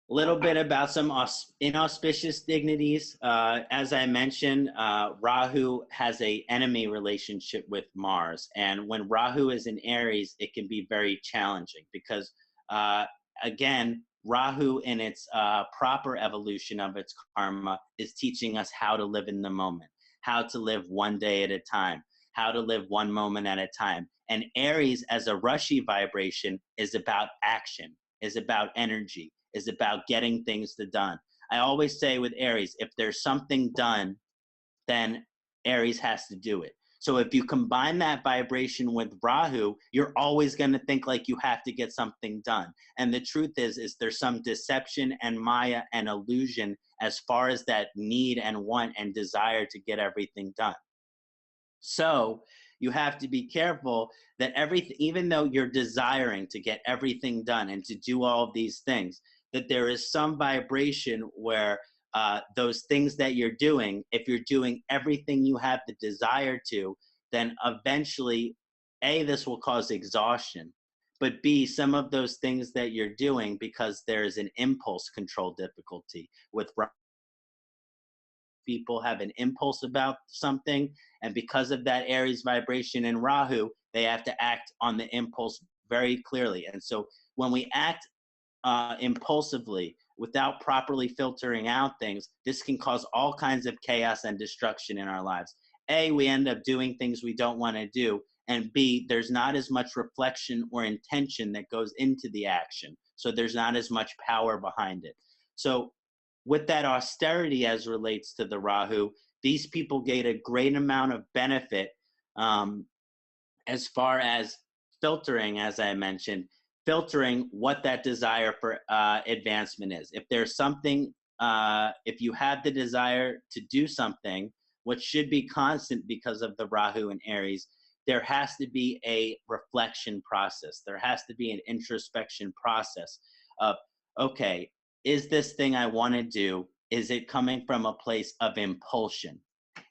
A little bit about some inauspicious dignities. As I mentioned, Rahu has an enemy relationship with Mars. And when Rahu is in Aries, it can be very challenging because, again, Rahu in its proper evolution of its karma is teaching us how to live in the moment, how to live one day at a time, how to live one moment at a time. And Aries as a rushy vibration is about action, is about energy, is about getting things done. I always say with Aries, if there's something done, then Aries has to do it. So if you combine that vibration with Rahu, you're always going to think like you have to get something done. And the truth is there's some deception and maya and illusion as far as that need and want and desire to get everything done. So you have to be careful that even though you're desiring to get everything done and to do all of these things, that there is some vibration where those things that you're doing, if you're doing everything you have the desire to, then eventually, A, this will cause exhaustion, but B, some of those things that you're doing, because there is an impulse control difficulty with people have an impulse about something, and because of that Aries vibration in Rahu, they have to act on the impulse very clearly. And so when we act impulsively without properly filtering out things, this can cause all kinds of chaos and destruction in our lives. A, we end up doing things we don't want to do. And B, there's not as much reflection or intention that goes into the action. So there's not as much power behind it. So with that austerity as relates to the Rahu, these people get a great amount of benefit as far as filtering, as I mentioned, filtering what that desire for advancement is. If there's something, if you have the desire to do something, which should be constant because of the Rahu and Aries, there has to be a reflection process. There has to be an introspection process of, okay, is this thing I want to do, is it coming from a place of impulsion?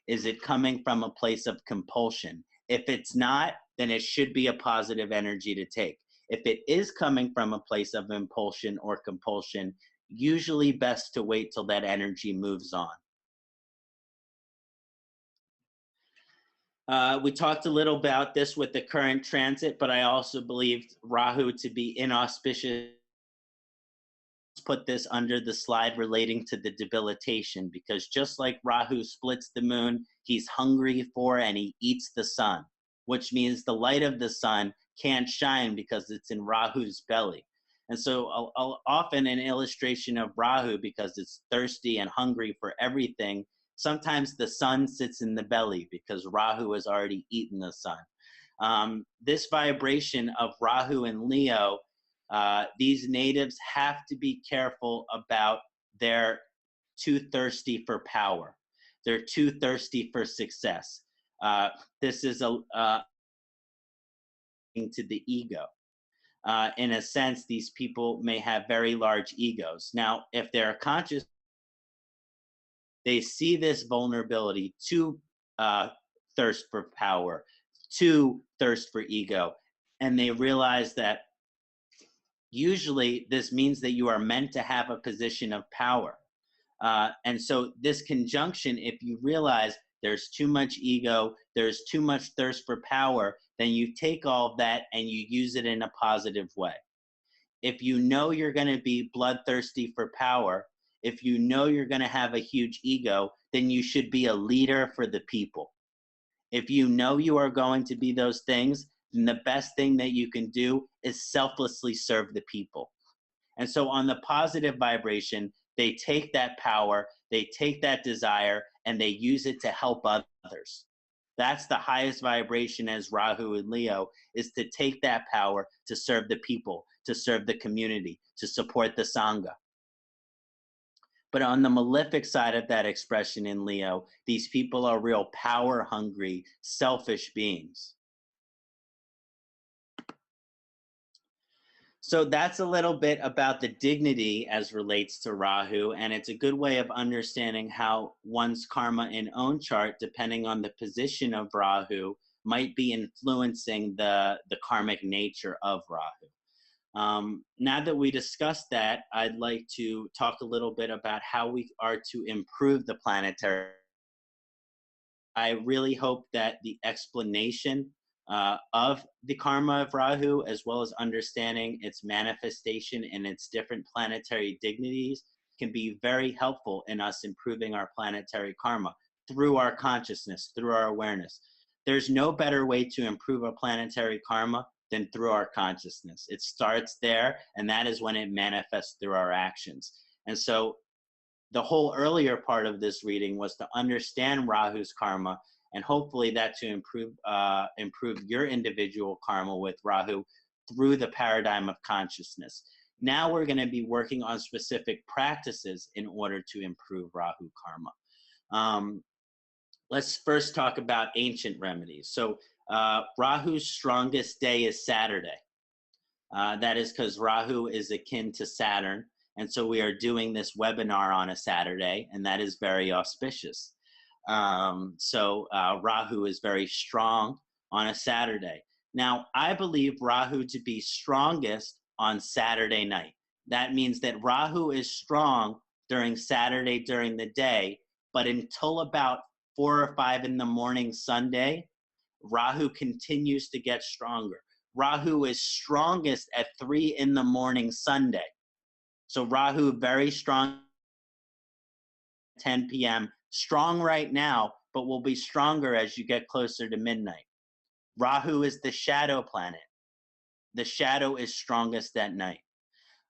Is it coming from a place of compulsion? If it's not, then it should be a positive energy to take. If it is coming from a place of impulsion or compulsion, usually best to wait till that energy moves on. We talked a little about this with the current transit, but I also believed Rahu to be inauspicious. Put this under the slide relating to the debilitation, because just like Rahu splits the moon, he's hungry for and he eats the sun, which means the light of the sun can't shine because it's in Rahu's belly. And so often an illustration of Rahu, because it's thirsty and hungry for everything, sometimes the sun sits in the belly because Rahu has already eaten the sun. This vibration of Rahu and Leo, these natives have to be careful about their too thirsty for power. They're too thirsty for success. This is to the ego. In a sense, these people may have very large egos. Now, if they're conscious, they see this vulnerability to thirst for power, to thirst for ego, and they realize that usually this means that you are meant to have a position of power. And so this conjunction, if you realize there's too much ego, there's too much thirst for power, then you take all of that and you use it in a positive way. If you know you're going to be bloodthirsty for power, if you know you're going to have a huge ego, then you should be a leader for the people. If you know you are going to be those things, then the best thing that you can do is selflessly serve the people. And so on the positive vibration, they take that power, they take that desire, and they use it to help others. That's the highest vibration as Rahu and Leo, is to take that power to serve the people, to serve the community, to support the Sangha. But on the malefic side of that expression in Leo, these people are real power-hungry, selfish beings. So that's a little bit about the dignity as relates to Rahu, and it's a good way of understanding how one's karma in own chart, depending on the position of Rahu, might be influencing the karmic nature of Rahu. Now that we discussed that, I'd like to talk a little bit about how we are to improve the planetary. I really hope that the explanation of the karma of Rahu, as well as understanding its manifestation and its different planetary dignities, can be very helpful in us improving our planetary karma through our consciousness, through our awareness. There's no better way to improve a planetary karma than through our consciousness. It starts there, and that is when it manifests through our actions. And so the whole earlier part of this reading was to understand Rahu's karma, and hopefully that to improve your individual karma with Rahu through the paradigm of consciousness. Now we're going to be working on specific practices in order to improve Rahu karma. Let's first talk about ancient remedies. So Rahu's strongest day is Saturday. That is because Rahu is akin to Saturn. And so we are doing this webinar on a Saturday, and that is very auspicious. Rahu is very strong on a Saturday. Now, I believe Rahu to be strongest on Saturday night. That means that Rahu is strong during Saturday during the day, but until about 4 or 5 in the morning Sunday, Rahu continues to get stronger. Rahu is strongest at 3 in the morning Sunday. So Rahu very strong 10 p.m. Strong right now, but will be stronger as you get closer to midnight. Rahu is the shadow planet. The shadow is strongest at night.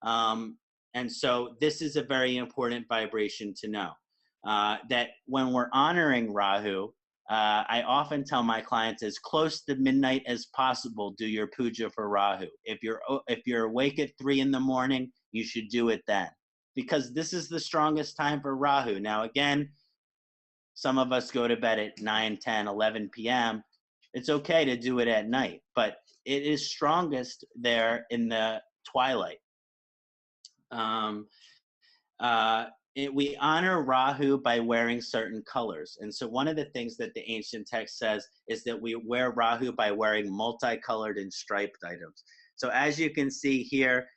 And so this is a very important vibration to know. That when we're honoring Rahu, I often tell my clients as close to midnight as possible, do your puja for Rahu. If you're awake at 3 in the morning, you should do it then, because this is the strongest time for Rahu. Now, again, some of us go to bed at 9, 10, 11 p.m. It's okay to do it at night, but it is strongest there in the twilight. We honor Rahu by wearing certain colors. And so one of the things that the ancient text says is that we wear Rahu by wearing multicolored and striped items. So as you can see here,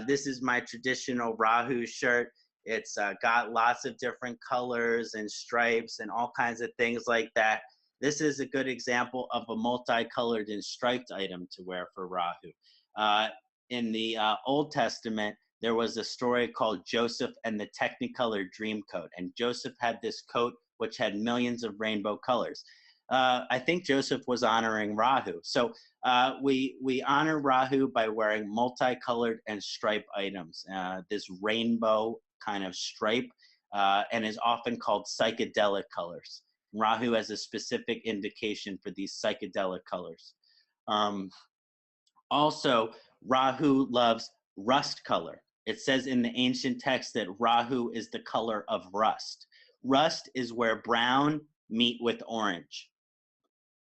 this is my traditional Rahu shirt. It's got lots of different colors and stripes and all kinds of things like that. This is a good example of a multicolored and striped item to wear for Rahu. In the Old Testament, there was a story called Joseph and the Technicolor Dreamcoat. And Joseph had this coat which had millions of rainbow colors. I think Joseph was honoring Rahu. So we honor Rahu by wearing multicolored and striped items. This rainbow kind of stripe and is often called psychedelic colors. Rahu has a specific indication for these psychedelic colors. Also, Rahu loves rust color. It says in the ancient text that Rahu is the color of rust. Rust is where brown meet with orange.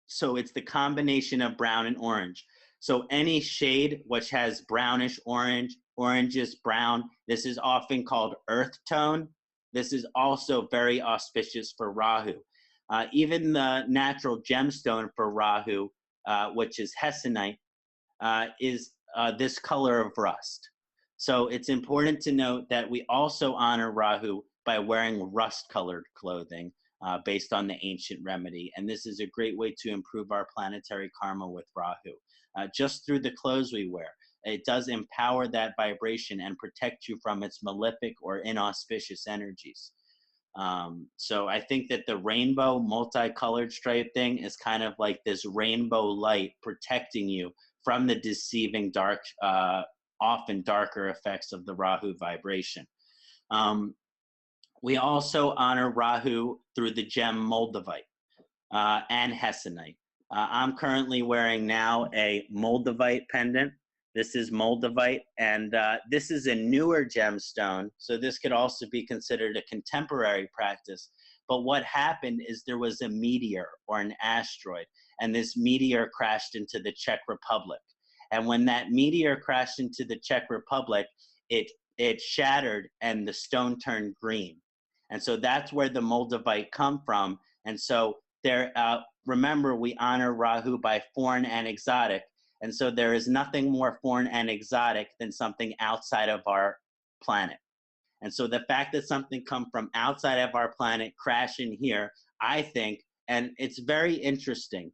So it's the combination of brown and orange. So any shade which has brownish orange, orangish brown, this is often called earth tone. This is also very auspicious for Rahu. Even the natural gemstone for Rahu, which is hessonite, is this color of rust. So it's important to note that we also honor Rahu by wearing rust-colored clothing based on the ancient remedy. And this is a great way to improve our planetary karma with Rahu. Just through the clothes we wear, it does empower that vibration and protect you from its malefic or inauspicious energies. So I think that the rainbow multicolored stripe thing is kind of like this rainbow light protecting you from the deceiving dark, often darker effects of the Rahu vibration. We also honor Rahu through the gem moldavite and hessonite. I'm currently wearing now a moldavite pendant. This is moldavite, and this is a newer gemstone, so this could also be considered a contemporary practice. But what happened is there was a meteor or an asteroid, and this meteor crashed into the Czech Republic. And when that meteor crashed into the Czech Republic, it shattered and the stone turned green. And so that's where the moldavite come from. And so there, remember, we honor Rahu by foreign and exotic. And so there is nothing more foreign and exotic than something outside of our planet. And so the fact that something come from outside of our planet crash in here, I think, and it's very interesting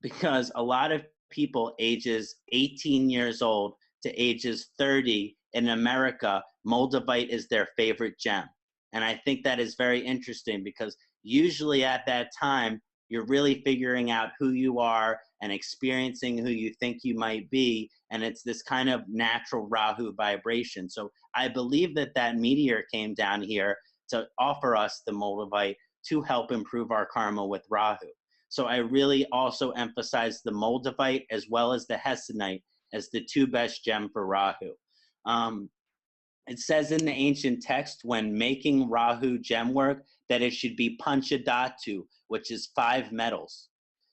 because a lot of people ages 18 years old to ages 30 in America, moldavite is their favorite gem. And I think that is very interesting because usually at that time, you're really figuring out who you are and experiencing who you think you might be. And it's this kind of natural Rahu vibration. So I believe that that meteor came down here to offer us the moldavite to help improve our karma with Rahu. So I really also emphasize the moldavite as well as the hessonite as the two best gem for Rahu. It says in the ancient text when making Rahu gem work that it should be panchadhatu, which is 5 metals.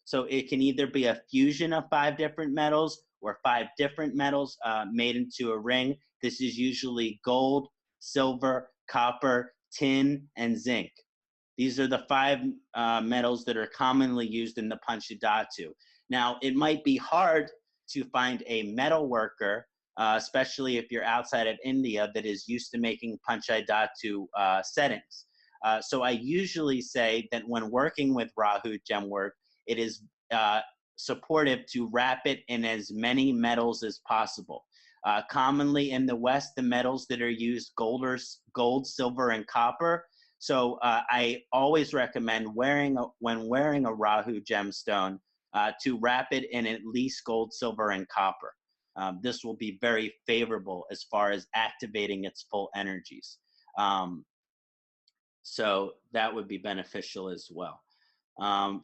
So it can either be a fusion of 5 different metals or 5 different metals made into a ring. This is usually gold, silver, copper, tin, and zinc. These are the 5 metals that are commonly used in the panchadhatu. Now, it might be hard to find a metal worker, especially if you're outside of India, that is used to making panchadhatu settings. So I usually say that when working with Rahu gem work, it is supportive to wrap it in as many metals as possible. Commonly in the West, the metals that are used gold, silver, and copper. So I always recommend when wearing a Rahu gemstone to wrap it in at least gold, silver, and copper. This will be very favorable as far as activating its full energies. So that would be beneficial as well.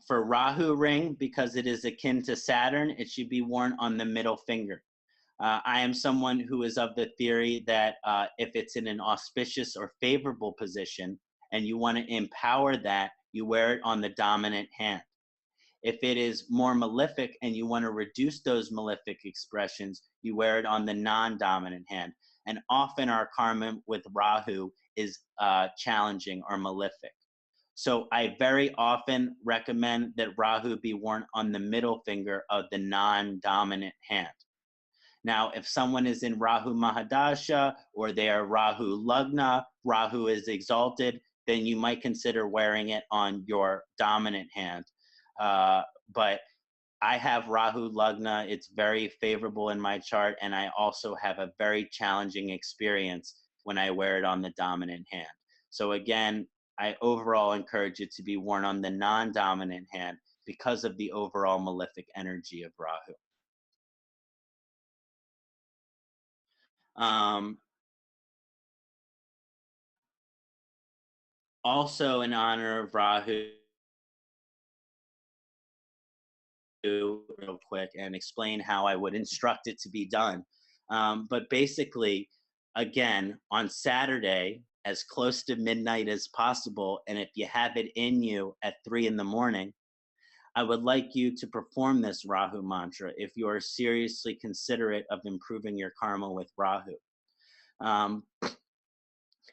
For Rahu ring, because it is akin to Saturn, it should be worn on the middle finger. I am someone who is of the theory that if it's in an auspicious or favorable position and you want to empower that, you wear it on the dominant hand. If it is more malefic and you want to reduce those malefic expressions, you wear it on the non-dominant hand. And often our karma with Rahu is challenging or malefic. So I very often recommend that Rahu be worn on the middle finger of the non-dominant hand. Now, if someone is in Rahu Mahadasha or they are Rahu Lagna, Rahu is exalted, then you might consider wearing it on your dominant hand. But I have Rahu Lagna. It's very favorable in my chart, and I also have a very challenging experience when I wear it on the dominant hand. So again, I overall encourage it to be worn on the non-dominant hand because of the overall malefic energy of Rahu. Also in honor of Rahu, real quick and explain how I would instruct it to be done. But basically, again, on Saturday, as close to midnight as possible, and if you have it in you at 3 in the morning, I would like you to perform this Rahu mantra if you are seriously considerate of improving your karma with Rahu.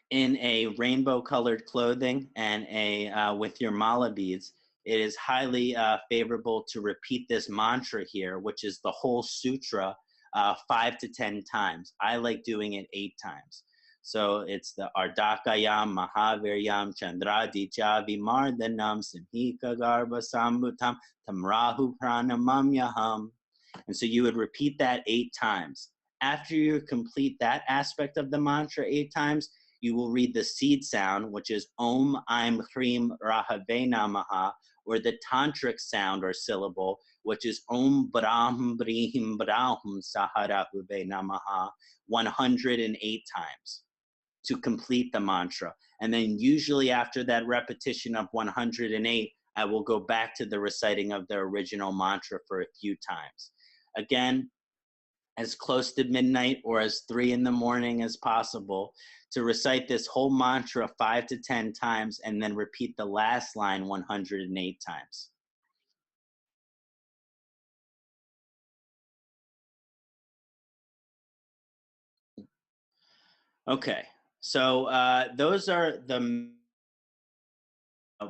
In a rainbow colored clothing and with your mala beads, it is highly favorable to repeat this mantra here, which is the whole sutra 5 to 10 times. I like doing it 8 times. So it's the Ardakayam Mahaviryam Chandraditya Vimardhanam Simhika Garba Sambutam Tamrahu Pranamamyaham. And so you would repeat that 8 times. After you complete that aspect of the mantra 8 times, you will read the seed sound, which is Om Aim Hrim Rahave Namaha, or the tantric sound or syllable, which is Om Brahm Brihim Brahum Saharahuve Namaha, 108 times to complete the mantra. And then usually after that repetition of 108, I will go back to the reciting of the original mantra for a few times. Again, as close to midnight or as 3 in the morning as possible, to recite this whole mantra 5 to 10 times and then repeat the last line 108 times. Okay, so those are the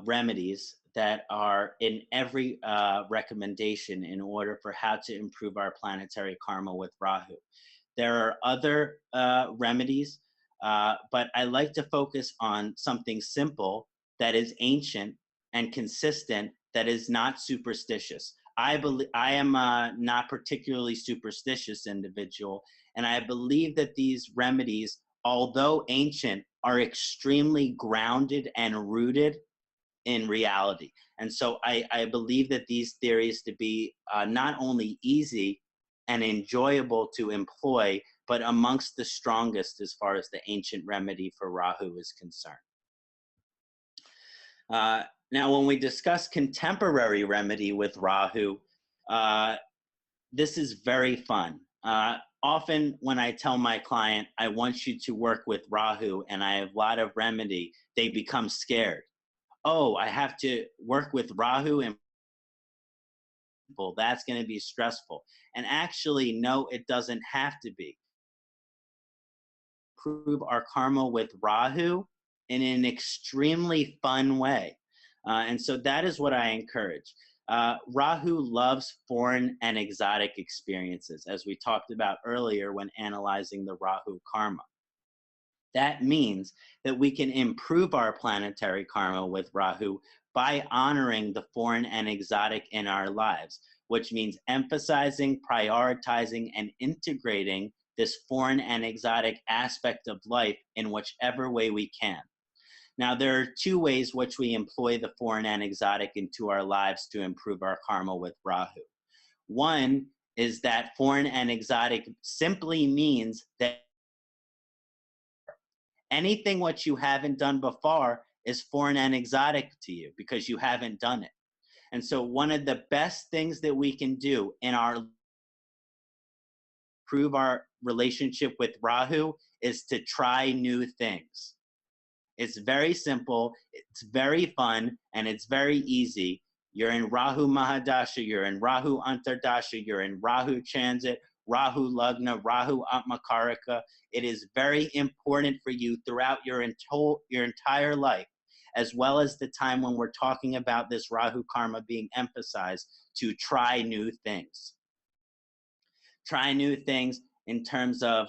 remedies that are in every recommendation in order for how to improve our planetary karma with Rahu. There are other remedies, but I like to focus on something simple that is ancient and consistent, that is not superstitious. I am a not particularly superstitious individual, and I believe that these remedies, although ancient, are extremely grounded and rooted in reality. And so I believe that these theories to be not only easy and enjoyable to employ, but amongst the strongest as far as the ancient remedy for Rahu is concerned. Now, when we discuss contemporary remedy with Rahu, this is very fun. Often when I tell my client, I want you to work with Rahu and I have a lot of remedy, they become scared. Oh, I have to work with Rahu and that's going to be stressful. And actually, no, it doesn't have to be. Improve our karma with Rahu in an extremely fun way. And so that is what I encourage. Rahu loves foreign and exotic experiences, as we talked about earlier when analyzing the Rahu karma. That means that we can improve our planetary karma with Rahu by honoring the foreign and exotic in our lives. which means emphasizing, prioritizing, and integrating this foreign and exotic aspect of life in whichever way we can. Now, there are two ways which we employ the foreign and exotic into our lives to improve our karma with Rahu. One is that foreign and exotic simply means that anything what you haven't done before is foreign and exotic to you because you haven't done it. And so one of the best things that we can do in our improve our relationship with Rahu is to try new things. It's very simple, it's very fun, and it's very easy. You're in Rahu Mahadasha, you're in Rahu Antardasha, you're in Rahu Transit, Rahu Lagna, Rahu Atmakarika. It is very important for you throughout your entire life, as well as the time when we're talking about this Rahu karma being emphasized, to try new things. Try new things in terms of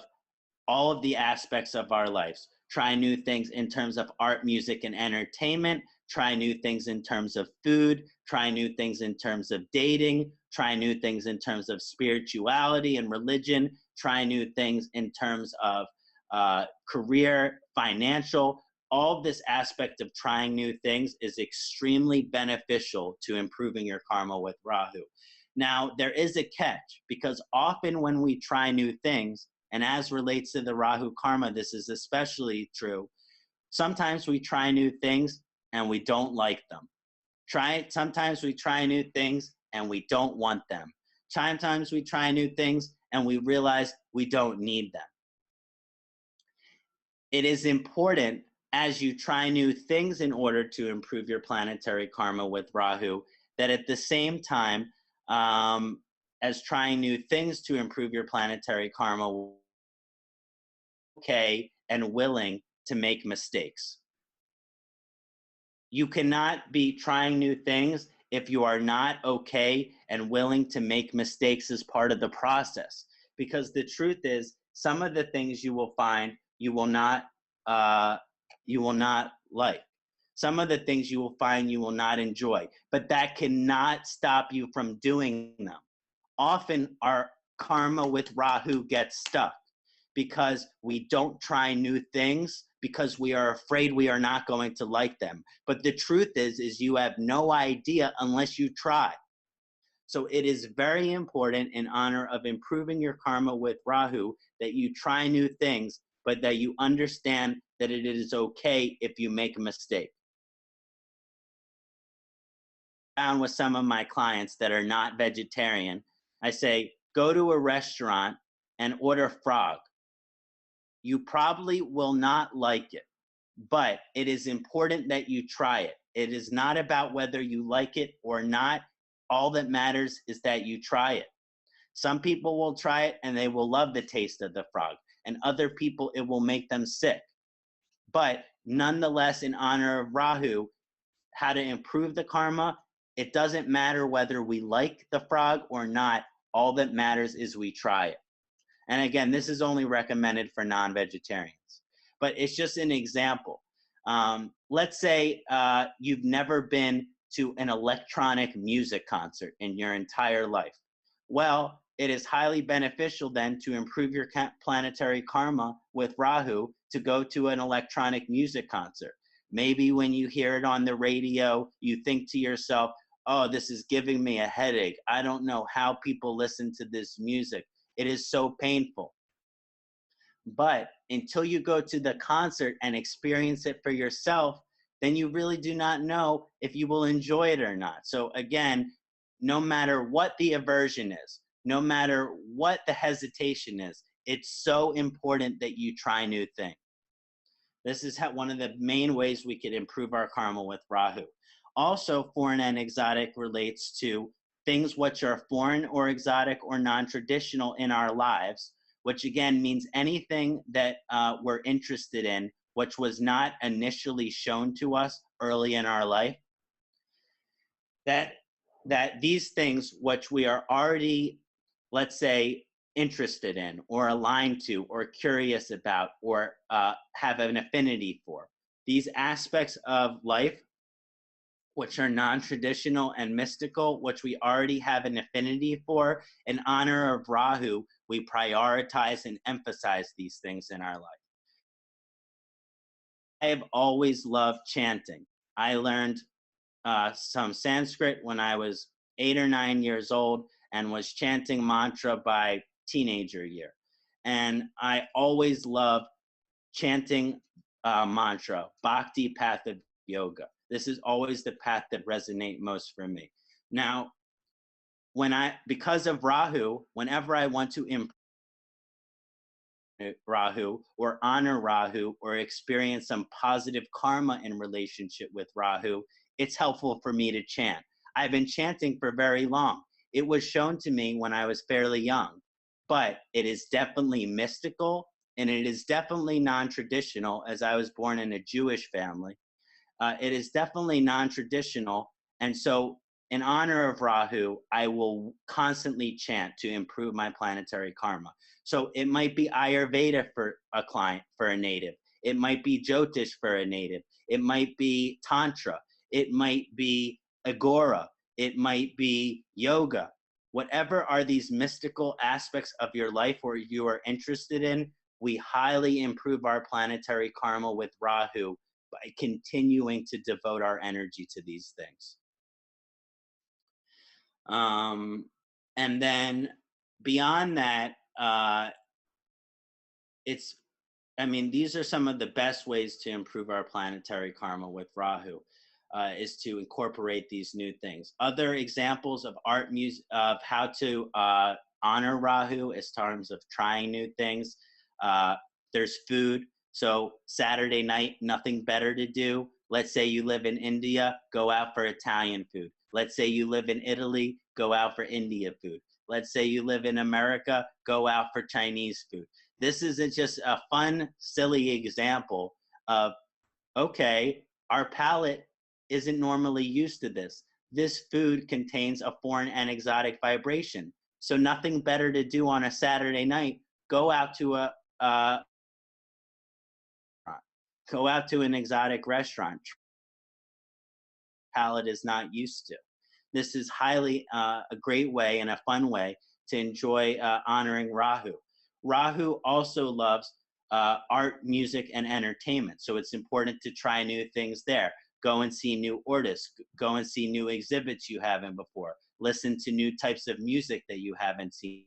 all of the aspects of our lives. Try new things in terms of art, music, and entertainment. Try new things in terms of food. Try new things in terms of dating. Try new things in terms of spirituality and religion. Try new things in terms of career, financial. All this aspect of trying new things is extremely beneficial to improving your karma with Rahu. Now, there is a catch, because often when we try new things, and as relates to the Rahu karma, this is especially true, sometimes we try new things and we don't like them. Sometimes we try new things and we don't want them. Sometimes we try new things and we realize we don't need them. It is important, as you try new things in order to improve your planetary karma with Rahu, that at the same time as trying new things to improve your planetary karma, okay and willing to make mistakes. You cannot be trying new things if you are not okay and willing to make mistakes as part of the process. Because the truth is, some of the things you will find you will not like. Some of the things you will find you will not enjoy, but that cannot stop you from doing them. Often our karma with Rahu gets stuck because we don't try new things because we are afraid we are not going to like them. But the truth is you have no idea unless you try. So it is very important, in honor of improving your karma with Rahu, that you try new things, but that you understand that it is okay if you make a mistake. Found with some of my clients that are not vegetarian, I say, go to a restaurant and order frog. You probably will not like it, but it is important that you try it. It is not about whether you like it or not. All that matters is that you try it. Some people will try it and they will love the taste of the frog, and other people it will make them sick. But nonetheless, in honor of Rahu, how to improve the karma, it doesn't matter whether we like the frog or not. All that matters is we try it. And again, this is only recommended for non-vegetarians, but it's just an example. Let's say you've never been to an electronic music concert in your entire life. Well, it is highly beneficial then to improve your planetary karma with Rahu to go to an electronic music concert. Maybe when you hear it on the radio, you think to yourself, oh, this is giving me a headache. I don't know how people listen to this music. It is so painful. But until you go to the concert and experience it for yourself, then you really do not know if you will enjoy it or not. So again, no matter what the aversion is, no matter what the hesitation is, it's so important that you try new things. This is one of the main ways we could improve our karma with Rahu. Also, foreign and exotic relates to things which are foreign or exotic or non-traditional in our lives, which again means anything that we're interested in, which was not initially shown to us early in our life, that these things which we are already, let's say, interested in or aligned to or curious about or have an affinity for, these aspects of life which are non-traditional and mystical, which we already have an affinity for. In honor of Rahu, we prioritize and emphasize these things in our life. I have always loved chanting. I learned some Sanskrit when I was 8 or 9 years old and was chanting mantra by teenager year. And I always loved chanting mantra, Bhakti Path of Yoga. This is always the path that resonates most for me. Now, because of Rahu, whenever I want to improve Rahu or honor Rahu or experience some positive karma in relationship with Rahu, it's helpful for me to chant. I've been chanting for very long. It was shown to me when I was fairly young, but it is definitely mystical and it is definitely non-traditional, as I was born in a Jewish family. It is definitely non-traditional, and so in honor of Rahu, I will constantly chant to improve my planetary karma. So it might be Ayurveda for a client, for a native. It might be Jyotish for a native. It might be Tantra. It might be Agora. It might be yoga. Whatever are these mystical aspects of your life or you are interested in, we highly improve our planetary karma with Rahu by continuing to devote our energy to these things. And then beyond that, these are some of the best ways to improve our planetary karma with Rahu, is to incorporate these new things. Other examples of art, music, of how to honor Rahu in terms of trying new things. There's food. So Saturday night, nothing better to do. Let's say you live in India, go out for Italian food. Let's say you live in Italy, go out for India food. Let's say you live in America, go out for Chinese food. This isn't just a fun, silly example of, okay, our palate isn't normally used to this. This food contains a foreign and exotic vibration. So nothing better to do on a Saturday night, go out to an exotic restaurant. Palate is not used to. This is highly a great way and a fun way to enjoy honoring Rahu. Rahu also loves art, music, and entertainment. So it's important to try new things there. Go and see new artists. Go and see new exhibits you haven't before. Listen to new types of music that you haven't seen.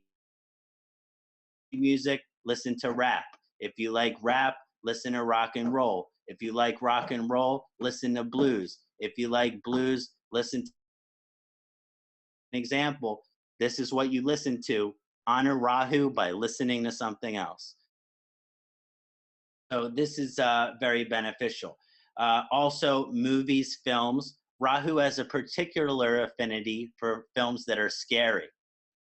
Music, listen to rap. If you like rap, listen to rock and roll. If you like rock and roll, listen to blues. If you like blues, listen to an example. This is what you listen to. Honor Rahu by listening to something else. So this is very beneficial. Also, movies, films. Rahu has a particular affinity for films that are scary,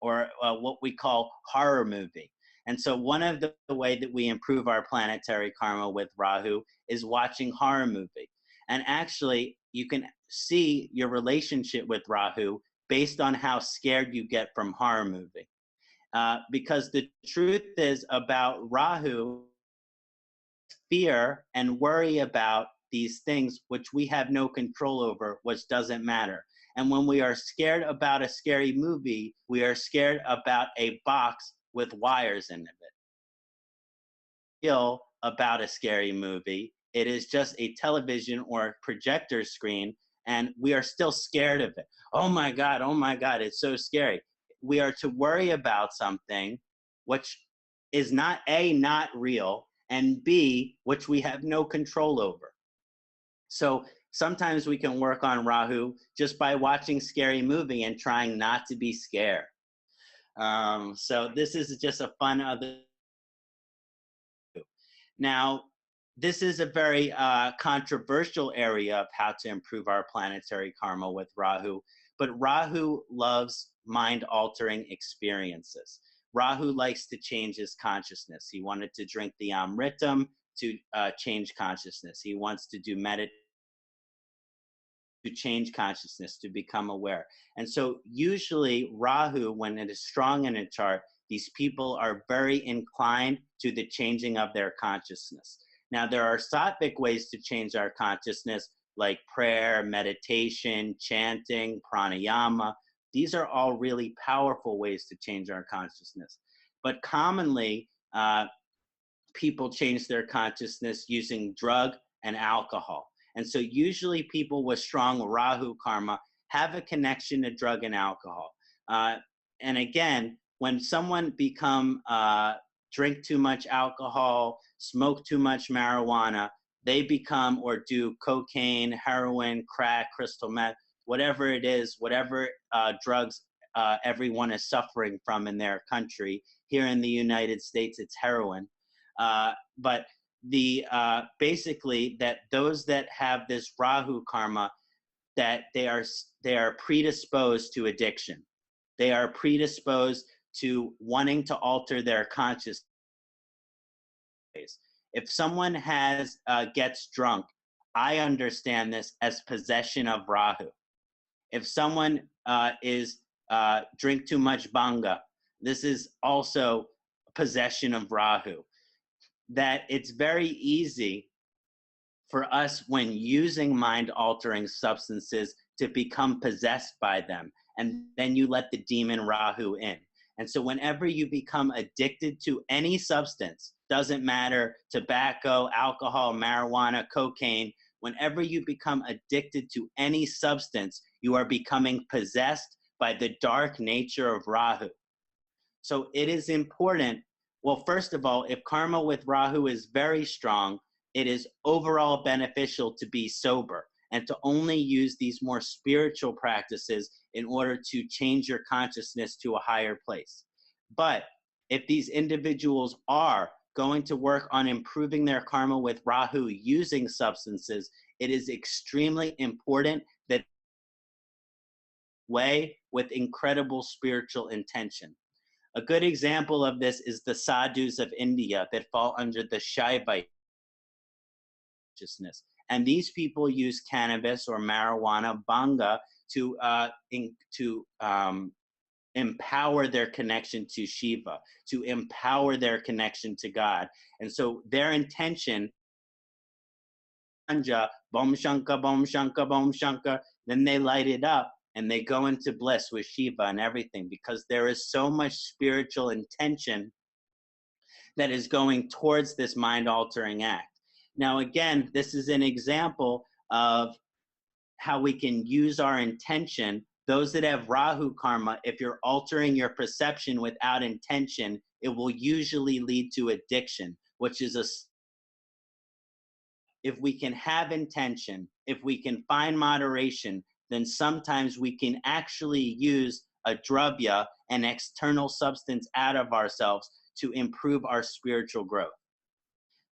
or what we call horror movie. And so one of the way that we improve our planetary karma with Rahu is watching horror movie. And actually, you can see your relationship with Rahu based on how scared you get from horror movie. Because the truth is about Rahu, fear and worry about these things which we have no control over, which doesn't matter. And when we are scared about a scary movie, we are scared about a box with wires in it. Feel about a scary movie. It is just a television or projector screen, and we are still scared of it. Oh my God, it's so scary. We are to worry about something which is not A, not real, and B, which we have no control over. So sometimes we can work on Rahu just by watching scary movie and trying not to be scared. So this is just a fun other. Now, this is a very controversial area of how to improve our planetary karma with Rahu, but Rahu loves mind-altering experiences. Rahu likes to change his consciousness. He wanted to drink the Amritam to change consciousness. He wants to do meditation to change consciousness, to become aware. And so usually Rahu, when it is strong in a chart, these people are very inclined to the changing of their consciousness. Now, there are sattvic ways to change our consciousness, like prayer, meditation, chanting, pranayama. These are all really powerful ways to change our consciousness. But commonly, people change their consciousness using drug and alcohol. And so usually people with strong Rahu karma have a connection to drug and alcohol. And again, when someone drink too much alcohol, smoke too much marijuana, they become or do cocaine, heroin, crack, crystal meth, whatever it is, whatever drugs everyone is suffering from in their country. Here in the United States, it's heroin. But basically that those that have this Rahu karma, that they are predisposed to addiction. They are predisposed to wanting to alter their consciousness. If someone gets drunk, I understand this as possession of Rahu. If someone drink too much banga, this is also possession of Rahu. That it's very easy for us when using mind-altering substances to become possessed by them, and then you let the demon Rahu in. And so whenever you become addicted to any substance, doesn't matter, tobacco, alcohol, marijuana, cocaine, whenever you become addicted to any substance, you are becoming possessed by the dark nature of Rahu. So it is important. Well, first of all, if karma with Rahu is very strong, it is overall beneficial to be sober and to only use these more spiritual practices in order to change your consciousness to a higher place. But if these individuals are going to work on improving their karma with Rahu using substances, it is extremely important that way with incredible spiritual intention. A good example of this is the sadhus of India that fall under the Shaivite consciousness. And these people use cannabis or marijuana, banga, to empower their connection to Shiva, to empower their connection to God. And so their intention, Bom Shanka, Bom Shanka, Bom Shanka, then they light it up and they go into bliss with Shiva and everything, because there is so much spiritual intention that is going towards this mind-altering act. Now, again, this is an example of how we can use our intention. Those that have Rahu karma, if you're altering your perception without intention, it will usually lead to addiction, which is if we can have intention, if we can find moderation, then sometimes we can actually use a dravya, an external substance out of ourselves, to improve our spiritual growth.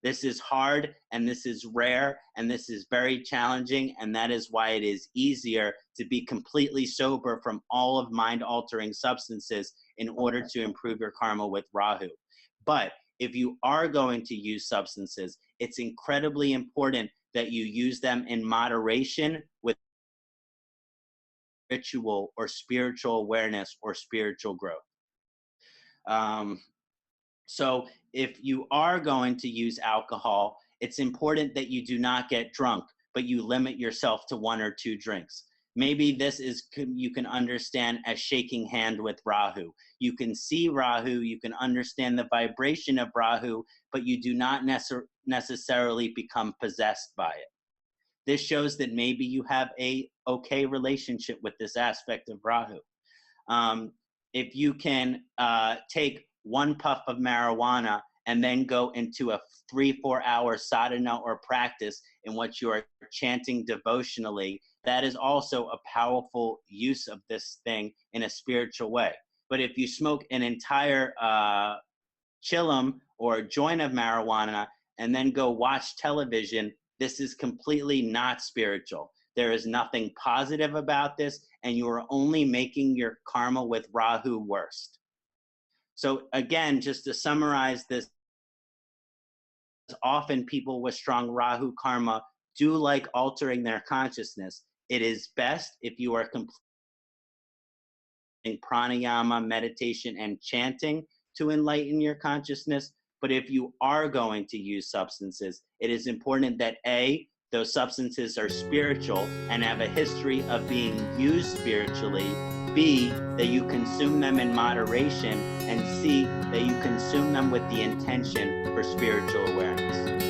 This is hard, and this is rare, and this is very challenging, and that is why it is easier to be completely sober from all of mind-altering substances in order to improve your karma with Rahu. But if you are going to use substances, it's incredibly important that you use them in moderation with ritual or spiritual awareness or spiritual growth. So if you are going to use alcohol, it's important that you do not get drunk, but you limit yourself to 1 or 2 drinks. Maybe this is, you can understand as shaking hand with Rahu. You can see Rahu, you can understand the vibration of Rahu, but you do not necessarily become possessed by it. This shows that maybe you have a okay relationship with this aspect of Rahu. If you can take 1 puff of marijuana and then go into a 3-4 hour sadhana or practice in which you are chanting devotionally, that is also a powerful use of this thing in a spiritual way. But if you smoke an entire chillum or joint of marijuana and then go watch television, this is completely not spiritual. There is nothing positive about this, and you are only making your karma with Rahu worse. So again, just to summarize this, often people with strong Rahu karma do like altering their consciousness. It is best if you are completing pranayama, meditation, and chanting to enlighten your consciousness. But if you are going to use substances, it is important that A, those substances are spiritual and have a history of being used spiritually. B, that you consume them in moderation. And C, that you consume them with the intention for spiritual awareness.